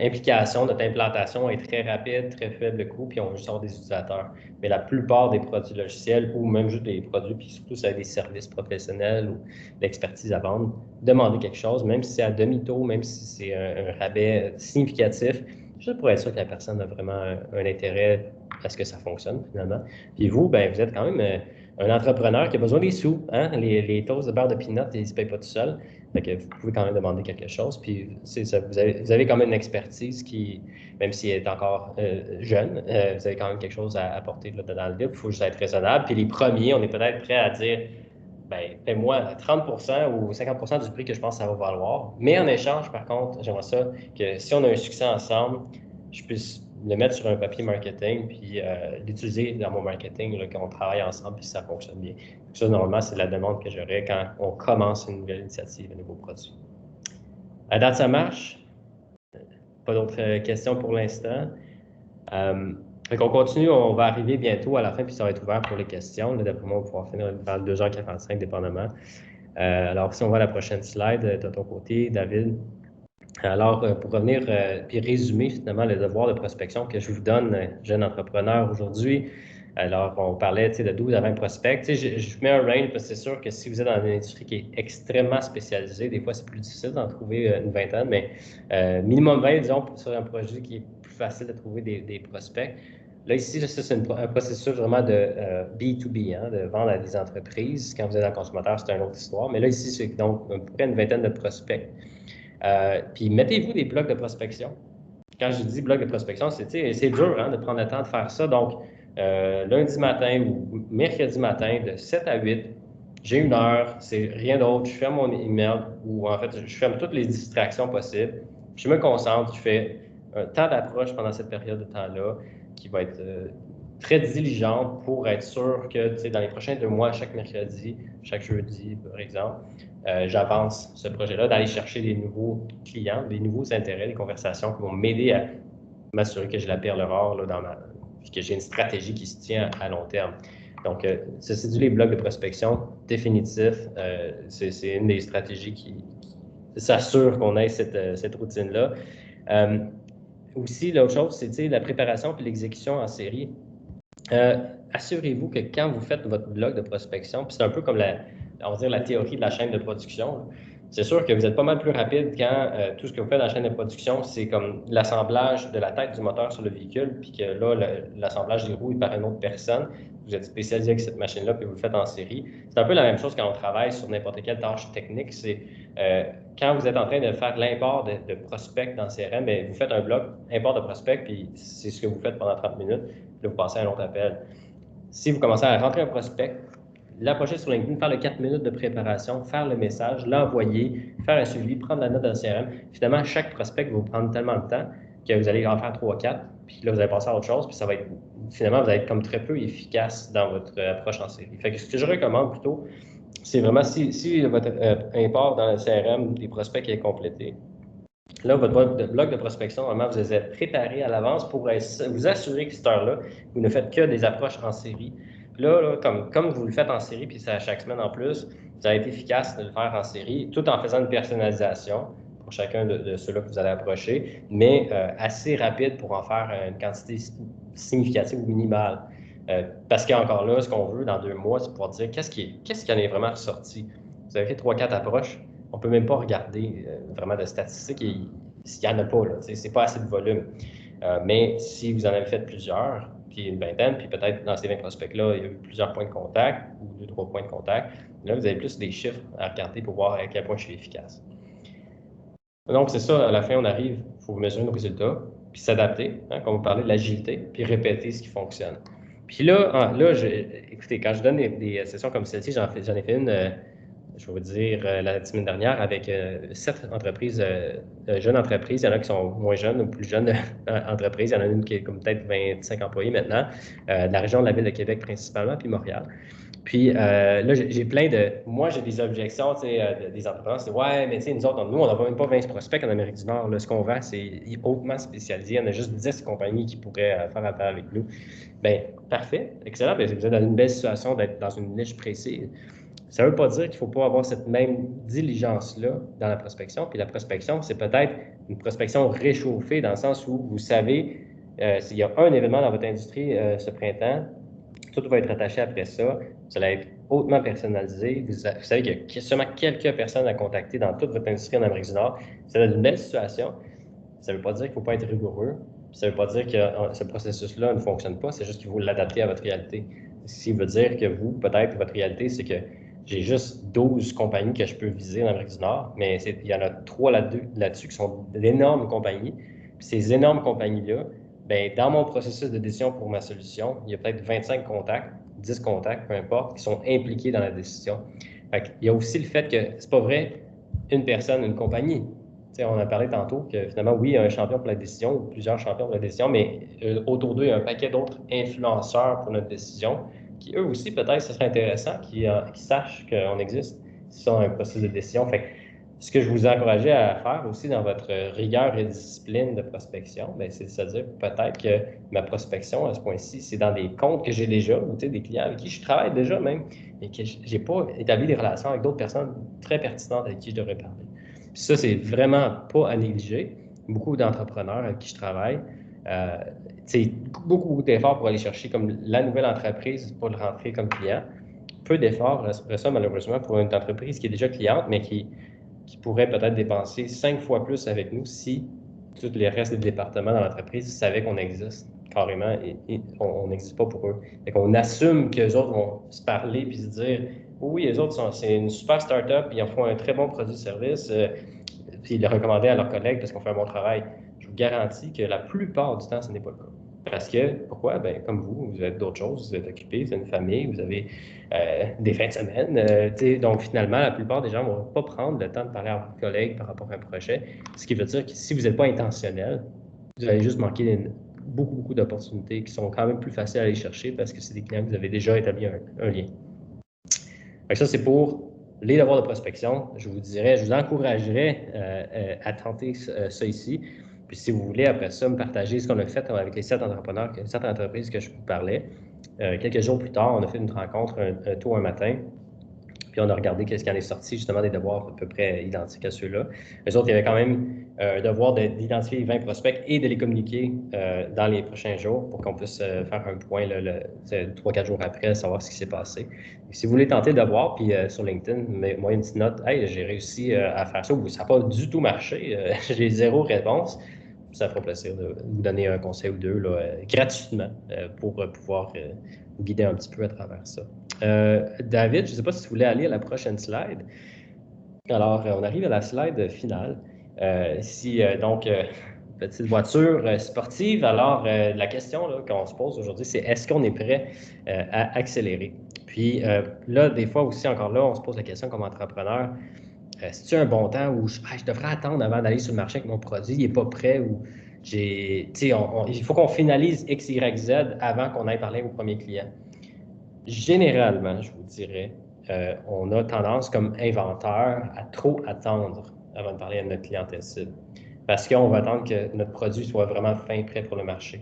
implication, notre implantation est très rapide, très faible coût, puis on sort des utilisateurs. Mais la plupart des produits logiciels, ou même juste des produits, puis surtout si des services professionnels ou l'expertise à vendre, demandez quelque chose, même si c'est à demi-taux, même si c'est un rabais significatif, juste pour être sûr que la personne a vraiment un intérêt à ce que ça fonctionne finalement. Puis vous, ben, vous êtes quand même un entrepreneur qui a besoin des sous. Hein? Les toasts de beurre de peanut, ils ne se payent pas tout seuls. Fait que vous pouvez quand même demander quelque chose. Puis ça, vous avez quand même une expertise qui, même si elle est encore jeune, vous avez quand même quelque chose à apporter là, dans le livre. Il faut juste être raisonnable. Puis les premiers, on est peut-être prêt à dire, ben, fais-moi 30% ou 50% du prix que je pense que ça va valoir. Mais en échange, par contre, j'aimerais ça que si on a un succès ensemble, je puisse le mettre sur un papier marketing, puis l'utiliser dans mon marketing, là, quand on travaille ensemble, puis ça fonctionne bien. Ça, normalement, c'est la demande que j'aurais quand on commence une nouvelle initiative, un nouveau produit. À date, ça marche. Pas d'autres questions pour l'instant. Fait qu'on continue, on va arriver bientôt à la fin, puis ça va être ouvert pour les questions. D'après moi, on va pouvoir finir vers 2h45, dépendamment. Alors, si on va à la prochaine slide, de ton côté, David. Alors, pour revenir puis résumer finalement le devoir de prospection que je vous donne, jeune entrepreneur aujourd'hui. Alors, on parlait de 12 à 20 prospects. Je mets un range parce que c'est sûr que si vous êtes dans une industrie qui est extrêmement spécialisée, des fois c'est plus difficile d'en trouver une vingtaine, mais minimum 20, disons, sur un projet qui est plus facile de trouver des prospects. Là, ici, c'est un processus vraiment de B2B, hein, de vendre à des entreprises. Quand vous êtes un consommateur, c'est une autre histoire. Mais là, ici, c'est donc à peu près une vingtaine de prospects. Puis mettez-vous des blocs de prospection. Quand je dis bloc de prospection, c'est dur hein, de prendre le temps de faire ça. Donc, lundi matin ou mercredi matin, de 7 à 8, j'ai 1 heure, c'est rien d'autre. Je ferme mon email ou en fait, je ferme toutes les distractions possibles. Je me concentre, je fais un temps d'approche pendant cette période de temps-là qui va être très diligent pour être sûr que dans les prochains 2 mois, chaque mercredi, chaque jeudi, par exemple, j'avance ce projet-là, d'aller chercher des nouveaux clients, des nouveaux intérêts, des conversations qui vont m'aider à m'assurer que j'ai la perle rare là, que j'ai une stratégie qui se tient à long terme. Donc, ceci dit, les blocs de prospection définitifs, c'est une des stratégies qui s'assure qu'on ait cette routine-là. Aussi, l'autre chose, c'est la préparation et l'exécution en série. Assurez-vous que quand vous faites votre bloc de prospection, puis c'est un peu comme on va dire la théorie de la chaîne de production, c'est sûr que vous êtes pas mal plus rapide quand tout ce que vous faites dans la chaîne de production, c'est comme l'assemblage de la tête du moteur sur le véhicule, puis que là, l'assemblage des roues est par une autre personne. Vous êtes spécialisé avec cette machine-là, puis vous le faites en série. C'est un peu la même chose quand on travaille sur n'importe quelle tâche technique. C'est quand vous êtes en train de faire l'import de prospects dans le CRM, bien, vous faites un bloc import de prospects, puis c'est ce que vous faites pendant 30 minutes, puis là, vous passez à un autre appel. Si vous commencez à rentrer un prospect, l'approcher sur LinkedIn, faire le 4 minutes de préparation, faire le message, l'envoyer, faire un suivi, prendre la note dans le CRM. Finalement, chaque prospect va vous prendre tellement de temps que vous allez en faire 3-4, puis là, vous allez passer à autre chose, puis ça va être, finalement, vous allez être comme très peu efficace dans votre approche en série. Fait que ce que je recommande plutôt, c'est vraiment si votre import dans le CRM des prospects est complété, là, votre bloc de prospection, vraiment, vous les avez préparés à l'avance pour vous assurer que cette heure-là, vous ne faites que des approches en série. Puis là, comme vous le faites en série, puis c'est à chaque semaine en plus, vous allez être efficace de le faire en série, tout en faisant une personnalisation pour chacun de ceux-là que vous allez approcher, mais assez rapide pour en faire une quantité significative ou minimale. Parce qu'encore là, ce qu'on veut dans 2 mois, c'est pouvoir dire qu'est-ce qui en est vraiment ressorti. Vous avez fait 3-4 approches, on ne peut même pas regarder vraiment de statistiques, s'il n'y en a pas, c'est pas assez de volume. Mais si vous en avez fait plusieurs, puis une vingtaine, puis peut-être dans ces 20 prospects-là, il y a eu plusieurs points de contact ou 2-3 points de contact, là, vous avez plus des chiffres à regarder pour voir à quel point je suis efficace. Donc, c'est ça, à la fin, on arrive, il faut mesurer nos résultats, puis s'adapter, comme vous parlez de l'agilité, puis répéter ce qui fonctionne. Puis là, écoutez, quand je donne des sessions comme celle-ci, j'en ai fait une, je vais vous dire, la semaine dernière avec 7 entreprises, jeunes entreprises. Il y en a qui sont moins jeunes ou plus jeunes entreprises. Il y en a une qui est comme peut-être 25 employés maintenant, de la région de la ville de Québec principalement, puis Montréal. Puis là, j'ai plein de. Moi, j'ai des objections, des entrepreneurs. C'est ouais, mais tu sais, nous on n'a même pas 20 prospects en Amérique du Nord. Là, ce qu'on vend, c'est hautement spécialisé. On a juste 10 compagnies qui pourraient faire affaire avec nous. Bien, parfait, excellent. Bien, vous êtes dans une belle situation d'être dans une niche précise. Ça ne veut pas dire qu'il ne faut pas avoir cette même diligence-là dans la prospection. Puis la prospection, c'est peut-être une prospection réchauffée dans le sens où vous savez, s'il y a un événement dans votre industrie ce printemps, tout va être attaché après ça. Ça va être hautement personnalisé. Vous savez qu'il y a seulement quelques personnes à contacter dans toute votre industrie en Amérique du Nord. C'est une belle situation. Ça ne veut pas dire qu'il ne faut pas être rigoureux. Ça ne veut pas dire que ce processus-là ne fonctionne pas. C'est juste qu'il faut l'adapter à votre réalité. Ce qui veut dire que vous, peut-être, votre réalité, c'est que j'ai juste 12 compagnies que je peux viser en Amérique du Nord, mais il y en a 3 là-dessus qui sont d'énormes compagnies. Puis ces énormes compagnies-là, bien, dans mon processus de décision pour ma solution, il y a peut-être 25 contacts, 10 contacts, peu importe, qui sont impliqués dans la décision. Il y a aussi le fait que c'est pas vrai une personne, une compagnie. T'sais, on a parlé tantôt que finalement, oui, il y a un champion pour la décision ou plusieurs champions pour la décision, mais autour d'eux, il y a un paquet d'autres influenceurs pour notre décision qui, eux aussi, peut-être, ce serait intéressant qu'ils sachent qu'on existe, s'ils sont un processus de décision. Fait que, ce que je vous encourageais à faire aussi dans votre rigueur et discipline de prospection, c'est de se dire peut-être que ma prospection à ce point-ci, c'est dans des comptes que j'ai déjà, ou des clients avec qui je travaille déjà même, et que je n'ai pas établi des relations avec d'autres personnes très pertinentes avec qui je devrais parler. Puis ça, c'est vraiment pas à négliger. Beaucoup d'entrepreneurs avec qui je travaille, beaucoup d'efforts pour aller chercher comme la nouvelle entreprise pour le rentrer comme client. Peu d'efforts, après ça, malheureusement, pour une entreprise qui est déjà cliente, mais qui pourrait peut-être dépenser 5 fois plus avec nous si tous les restes des départements dans l'entreprise savaient qu'on existe carrément et on n'existe pas pour eux. Fait qu'on assume qu'eux autres vont se parler puis se dire oui, les autres, c'est une super start-up, ils en font un très bon produit-service, puis ils le recommandaient à leurs collègues parce qu'on fait un bon travail. Je vous garantis que la plupart du temps, ce n'est pas le cas. Parce que, pourquoi? Bien, comme vous êtes d'autres choses, vous êtes occupé, vous avez une famille, vous avez des fins de semaine. Donc, finalement, la plupart des gens ne vont pas prendre le temps de parler à vos collègues par rapport à un projet. Ce qui veut dire que si vous n'êtes pas intentionnel, vous allez juste manquer beaucoup, beaucoup d'opportunités qui sont quand même plus faciles à aller chercher parce que c'est des clients que vous avez déjà établi un lien. Donc ça, c'est pour les devoirs de prospection. Je vous encouragerais à tenter ça ici. Puis si vous voulez, après ça, me partager ce qu'on a fait avec les 7 entrepreneurs, 7 entreprises que je vous parlais. Quelques jours plus tard, on a fait une rencontre tôt un matin. Puis on a regardé qu'est-ce qui en est sorti, justement, des devoirs à peu près identiques à ceux-là. Eux autres, il y avait quand même un devoir d'identifier les 20 prospects et de les communiquer dans les prochains jours pour qu'on puisse faire un point 3-4 jours après, savoir ce qui s'est passé. Et si vous voulez tenter de voir, puis sur LinkedIn, moi une petite note, « Hey, j'ai réussi à faire ça » ou « Ça n'a pas du tout marché, j'ai 0 réponse », ça fera plaisir de vous donner un conseil ou deux là, gratuitement pour pouvoir vous guider un petit peu à travers ça. David, je ne sais pas si tu voulais aller à la prochaine slide. Alors, on arrive à la slide finale. Donc, petite voiture sportive. Alors, la question qu'on se pose aujourd'hui, c'est est-ce qu'on est prêt à accélérer? Puis là, des fois aussi, encore là, on se pose la question comme entrepreneur, c'est-tu un bon temps où je devrais attendre avant d'aller sur le marché avec mon produit, il n'est pas prêt ou il faut qu'on finalise X, Y, Z avant qu'on aille parler au premier client. Généralement, je vous dirais, on a tendance comme inventeur à trop attendre avant de parler à notre clientèle cible parce qu'on va attendre que notre produit soit vraiment fin, prêt pour le marché.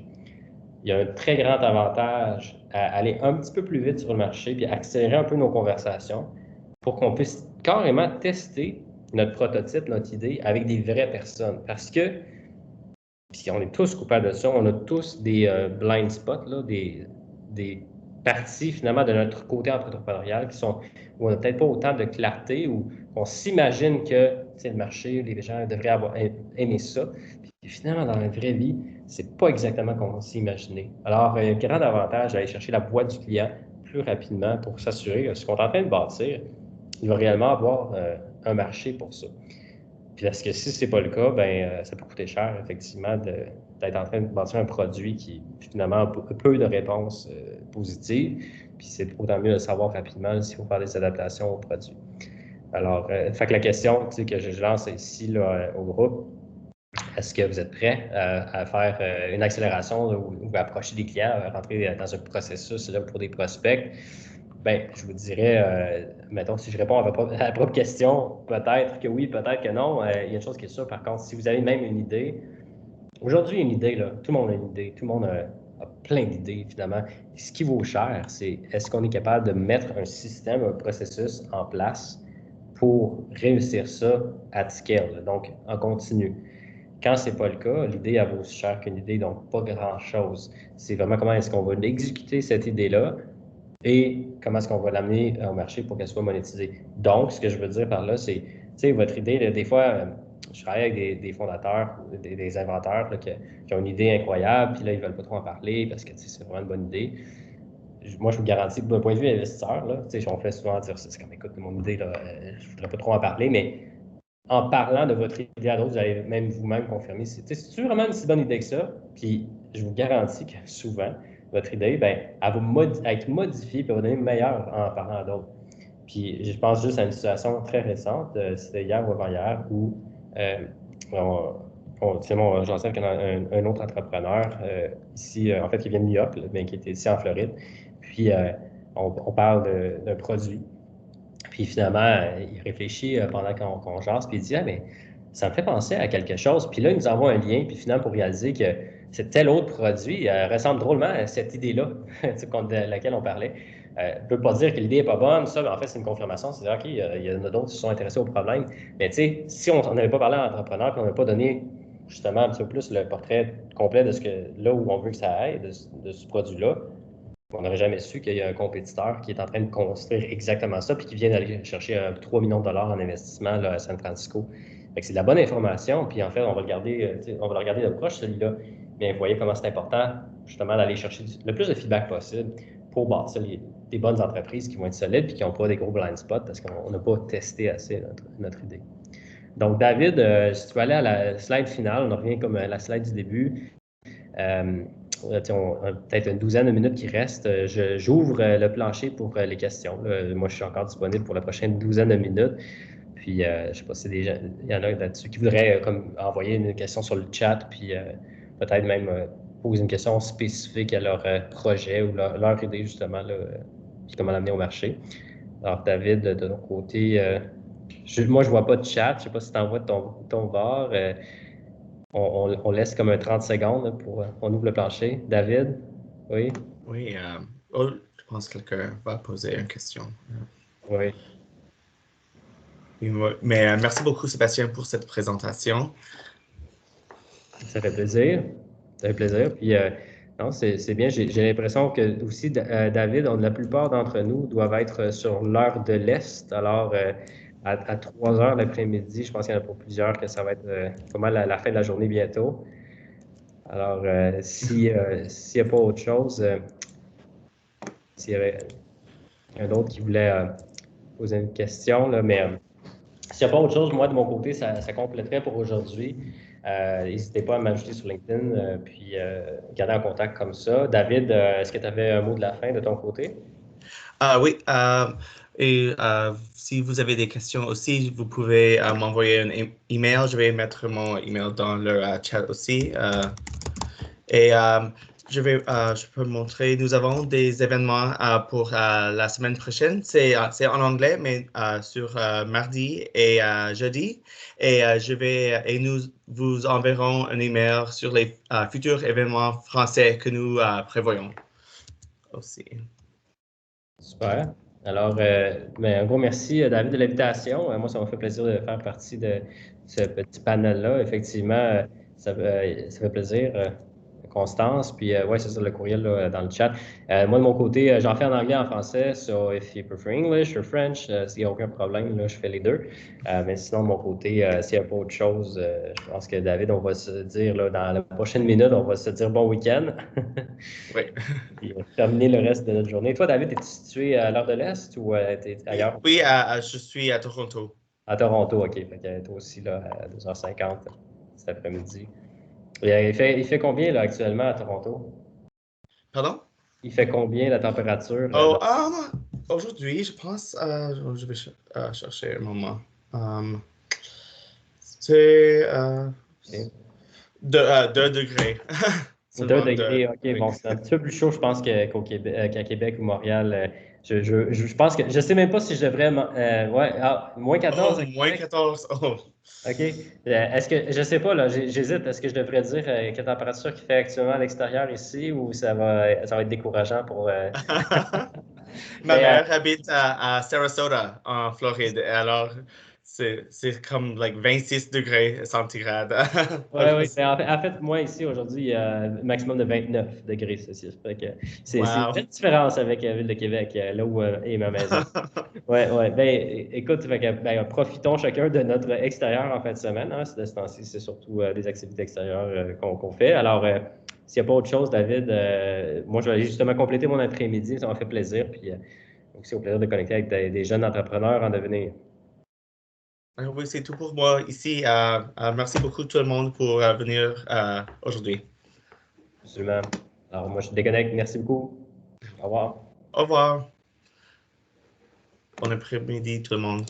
il y a un très grand avantage à aller un petit peu plus vite sur le marché puis accélérer un peu nos conversations pour qu'on puisse carrément tester notre prototype, notre idée avec des vraies personnes. Parce que, puis on est tous coupables de ça, on a tous des blind spots, là, des parties finalement de notre côté entrepreneurial qui sont où on n'a peut-être pas autant de clarté, où on s'imagine que le marché, les gens devraient avoir aimé ça. Puis finalement, dans la vraie vie, c'est pas exactement comme on s'est imaginé. Alors, un grand avantage d'aller chercher la voix du client plus rapidement pour s'assurer que ce qu'on est en train de bâtir, il va réellement avoir un marché pour ça. Puis parce que si ce n'est pas le cas, ben, ça peut coûter cher, effectivement, d'être en train de bâtir un produit qui, finalement, a peu de réponses positives. Puis c'est autant mieux de savoir rapidement s'il faut faire des adaptations au produit. Alors, fait que la question que je lance ici là, au groupe, est-ce que vous êtes prêts à faire une accélération ou à approcher des clients, à rentrer dans un processus là, pour des prospects? Bien, je vous dirais, mettons, si je réponds à la propre question, peut-être que oui, peut-être que non. Il y a une chose qui est sûre, par contre, si vous avez même une idée, aujourd'hui, une idée, là, tout le monde a une idée, tout le monde a plein d'idées, finalement. Ce qui vaut cher, c'est est-ce qu'on est capable de mettre un système, un processus en place pour réussir ça à scale, donc en continu. Quand ce n'est pas le cas, l'idée, elle vaut aussi cher qu'une idée, donc pas grand-chose. C'est vraiment comment est-ce qu'on va exécuter cette idée-là et comment est-ce qu'on va l'amener au marché pour qu'elle soit monétisée. Donc, ce que je veux dire par là, c'est, tu sais, votre idée, là, des fois, je travaille avec des fondateurs, des inventeurs là, qui ont une idée incroyable, puis là, ils ne veulent pas trop en parler parce que c'est vraiment une bonne idée. Moi, je vous garantis que d'un point de vue investisseur, là, on fait souvent dire ça, c'est comme, écoute, mon idée, là, je ne voudrais pas trop en parler, mais en parlant de votre idée à d'autres, vous allez même vous-même confirmer c'est vraiment une si bonne idée que ça. Puis je vous garantis que souvent, votre idée, ben, elle va être modifiée et elle va devenir meilleure en parlant à d'autres. Puis je pense juste à une situation très récente, c'était hier ou avant-hier, où j'en sais un autre entrepreneur ici, en fait, qui vient de New York, mais qui était ici en Floride. Puis on parle d'un produit. Puis finalement, il réfléchit pendant qu'on jase, puis il dit, ah, mais ça me fait penser à quelque chose. Puis là, il nous envoie un lien, puis finalement, pour réaliser que c'est tel autre produit ressemble drôlement à cette idée-là de laquelle on parlait. Ne peut pas dire que l'idée n'est pas bonne, ça, mais en fait, c'est une confirmation. C'est-à-dire, OK, il y en a d'autres qui se sont intéressés au problème. Mais tu sais, si on n'avait pas parlé à l'entrepreneur, puis on n'avait pas donné justement un petit peu plus le portrait complet de là où on veut que ça aille, de ce produit-là, on n'aurait jamais su qu'il y a un compétiteur qui est en train de construire exactement ça, puis qui vient d'aller chercher 3 millions de dollars en investissement là, à San Francisco. C'est de la bonne information, puis en fait, on va le regarder de proche, celui-là. Mais vous voyez comment c'est important, justement, d'aller chercher le plus de feedback possible pour bâtir des bonnes entreprises qui vont être solides puis qui n'ont pas des gros blind spots parce qu'on n'a pas testé assez notre idée. Donc, David, si tu veux aller à la slide finale, on revient comme à la slide du début. On a peut-être une douzaine de minutes qui restent. J'ouvre le plancher pour les questions. Moi, je suis encore disponible pour la prochaine douzaine de minutes. Puis, je ne sais pas si il y en a là-dessus qui voudraient comme, envoyer une question sur le chat, puis peut-être même poser une question spécifique à leur projet ou leur idée, justement, là, puis comment l'amener au marché. Alors, David, de ton côté, moi, je ne vois pas de chat. Je ne sais pas si tu envoies ton bord. On laisse comme un 30 secondes là, on ouvre le plancher. David, oui? Oui, je pense que quelqu'un va poser une question. Oui. Mais merci beaucoup, Sébastien, pour cette présentation. Ça fait plaisir. Ça fait plaisir. Puis, non, c'est bien. J'ai l'impression que aussi, David, la plupart d'entre nous doivent être sur l'heure de l'Est. Alors, à 3 heures l'après-midi, je pense qu'il y en a pour plusieurs que ça va être pas mal la fin de la journée bientôt. Alors, s'il n'y a pas autre chose, s'il y avait un autre qui voulait poser une question, là, mais s'il n'y a pas autre chose, moi, de mon côté, ça compléterait pour aujourd'hui. N'hésitez pas à m'ajouter sur LinkedIn, puis garder en contact comme ça. David, est-ce que tu avais un mot de la fin de ton côté? Oui, et si vous avez des questions aussi, vous pouvez m'envoyer un email. Je vais mettre mon email dans le chat aussi. Et Je peux montrer. Nous avons des événements pour la semaine prochaine. C'est en anglais, mais sur mardi et jeudi. Et nous vous enverrons un email sur les futurs événements français que nous prévoyons aussi. Super. Alors, un gros merci, David, de l'invitation. Moi, ça m'a fait plaisir de faire partie de ce petit panel-là. Effectivement, ça fait plaisir. Constance, puis ouais, c'est ça le courriel là, dans le chat. Moi, de mon côté, j'en fais en anglais et en français, so if you prefer English or French, s'il n'y a aucun problème, là, je fais les deux. Mais sinon, de mon côté, s'il n'y a pas autre chose, je pense que David, on va se dire là, dans la prochaine minute, on va se dire bon week-end. Oui. Puis terminer le reste de notre journée. Toi, David, es-tu situé à l'heure de l'Est ou t'es ailleurs? Oui, je suis à Toronto. À Toronto, OK. Fait que toi aussi là, à 2h50 cet après-midi. Il fait combien là, actuellement à Toronto? Pardon? Il fait combien la température? Oh, aujourd'hui, je pense, je vais chercher un moment. C'est OK. 2 degrés. 2 Seulement degrés, OK. oui. Bon, c'est un petit peu plus chaud, je pense, qu'à Québec ou Montréal. Je pense que je sais même pas si je devrais. Ouais, moins 14 Oh, à moins Québec. 14. Oh. OK. Est-ce que, je sais pas, là, j'hésite. Est-ce que je devrais dire quelle température qu'il fait actuellement à l'extérieur ici ou ça va être décourageant pour. Ma Mais, mère habite à Sarasota, en Floride. Alors, c'est comme like 26 degrés centigrades. ouais. Mais en fait, moi ici aujourd'hui, il y a un maximum de 29 degrés Celsius. Fait que c'est une Wow. petite différence avec la ville de Québec, là où est ma maison. Ouais. Ben, écoute, fait que, ben, profitons chacun de notre extérieur en fin de semaine. Hein. De ce temps-ci, c'est surtout des activités extérieures qu'on fait. Alors, s'il n'y a pas autre chose, David, moi, je vais aller justement compléter mon après-midi. Ça m'a fait plaisir. Puis aussi au plaisir de connecter avec des jeunes entrepreneurs en devenir. Oui, c'est tout pour moi ici. Merci beaucoup tout le monde pour venir aujourd'hui. Absolument. Alors, moi, je déconnecte. Merci beaucoup. Au revoir. Au revoir. Bon après-midi tout le monde.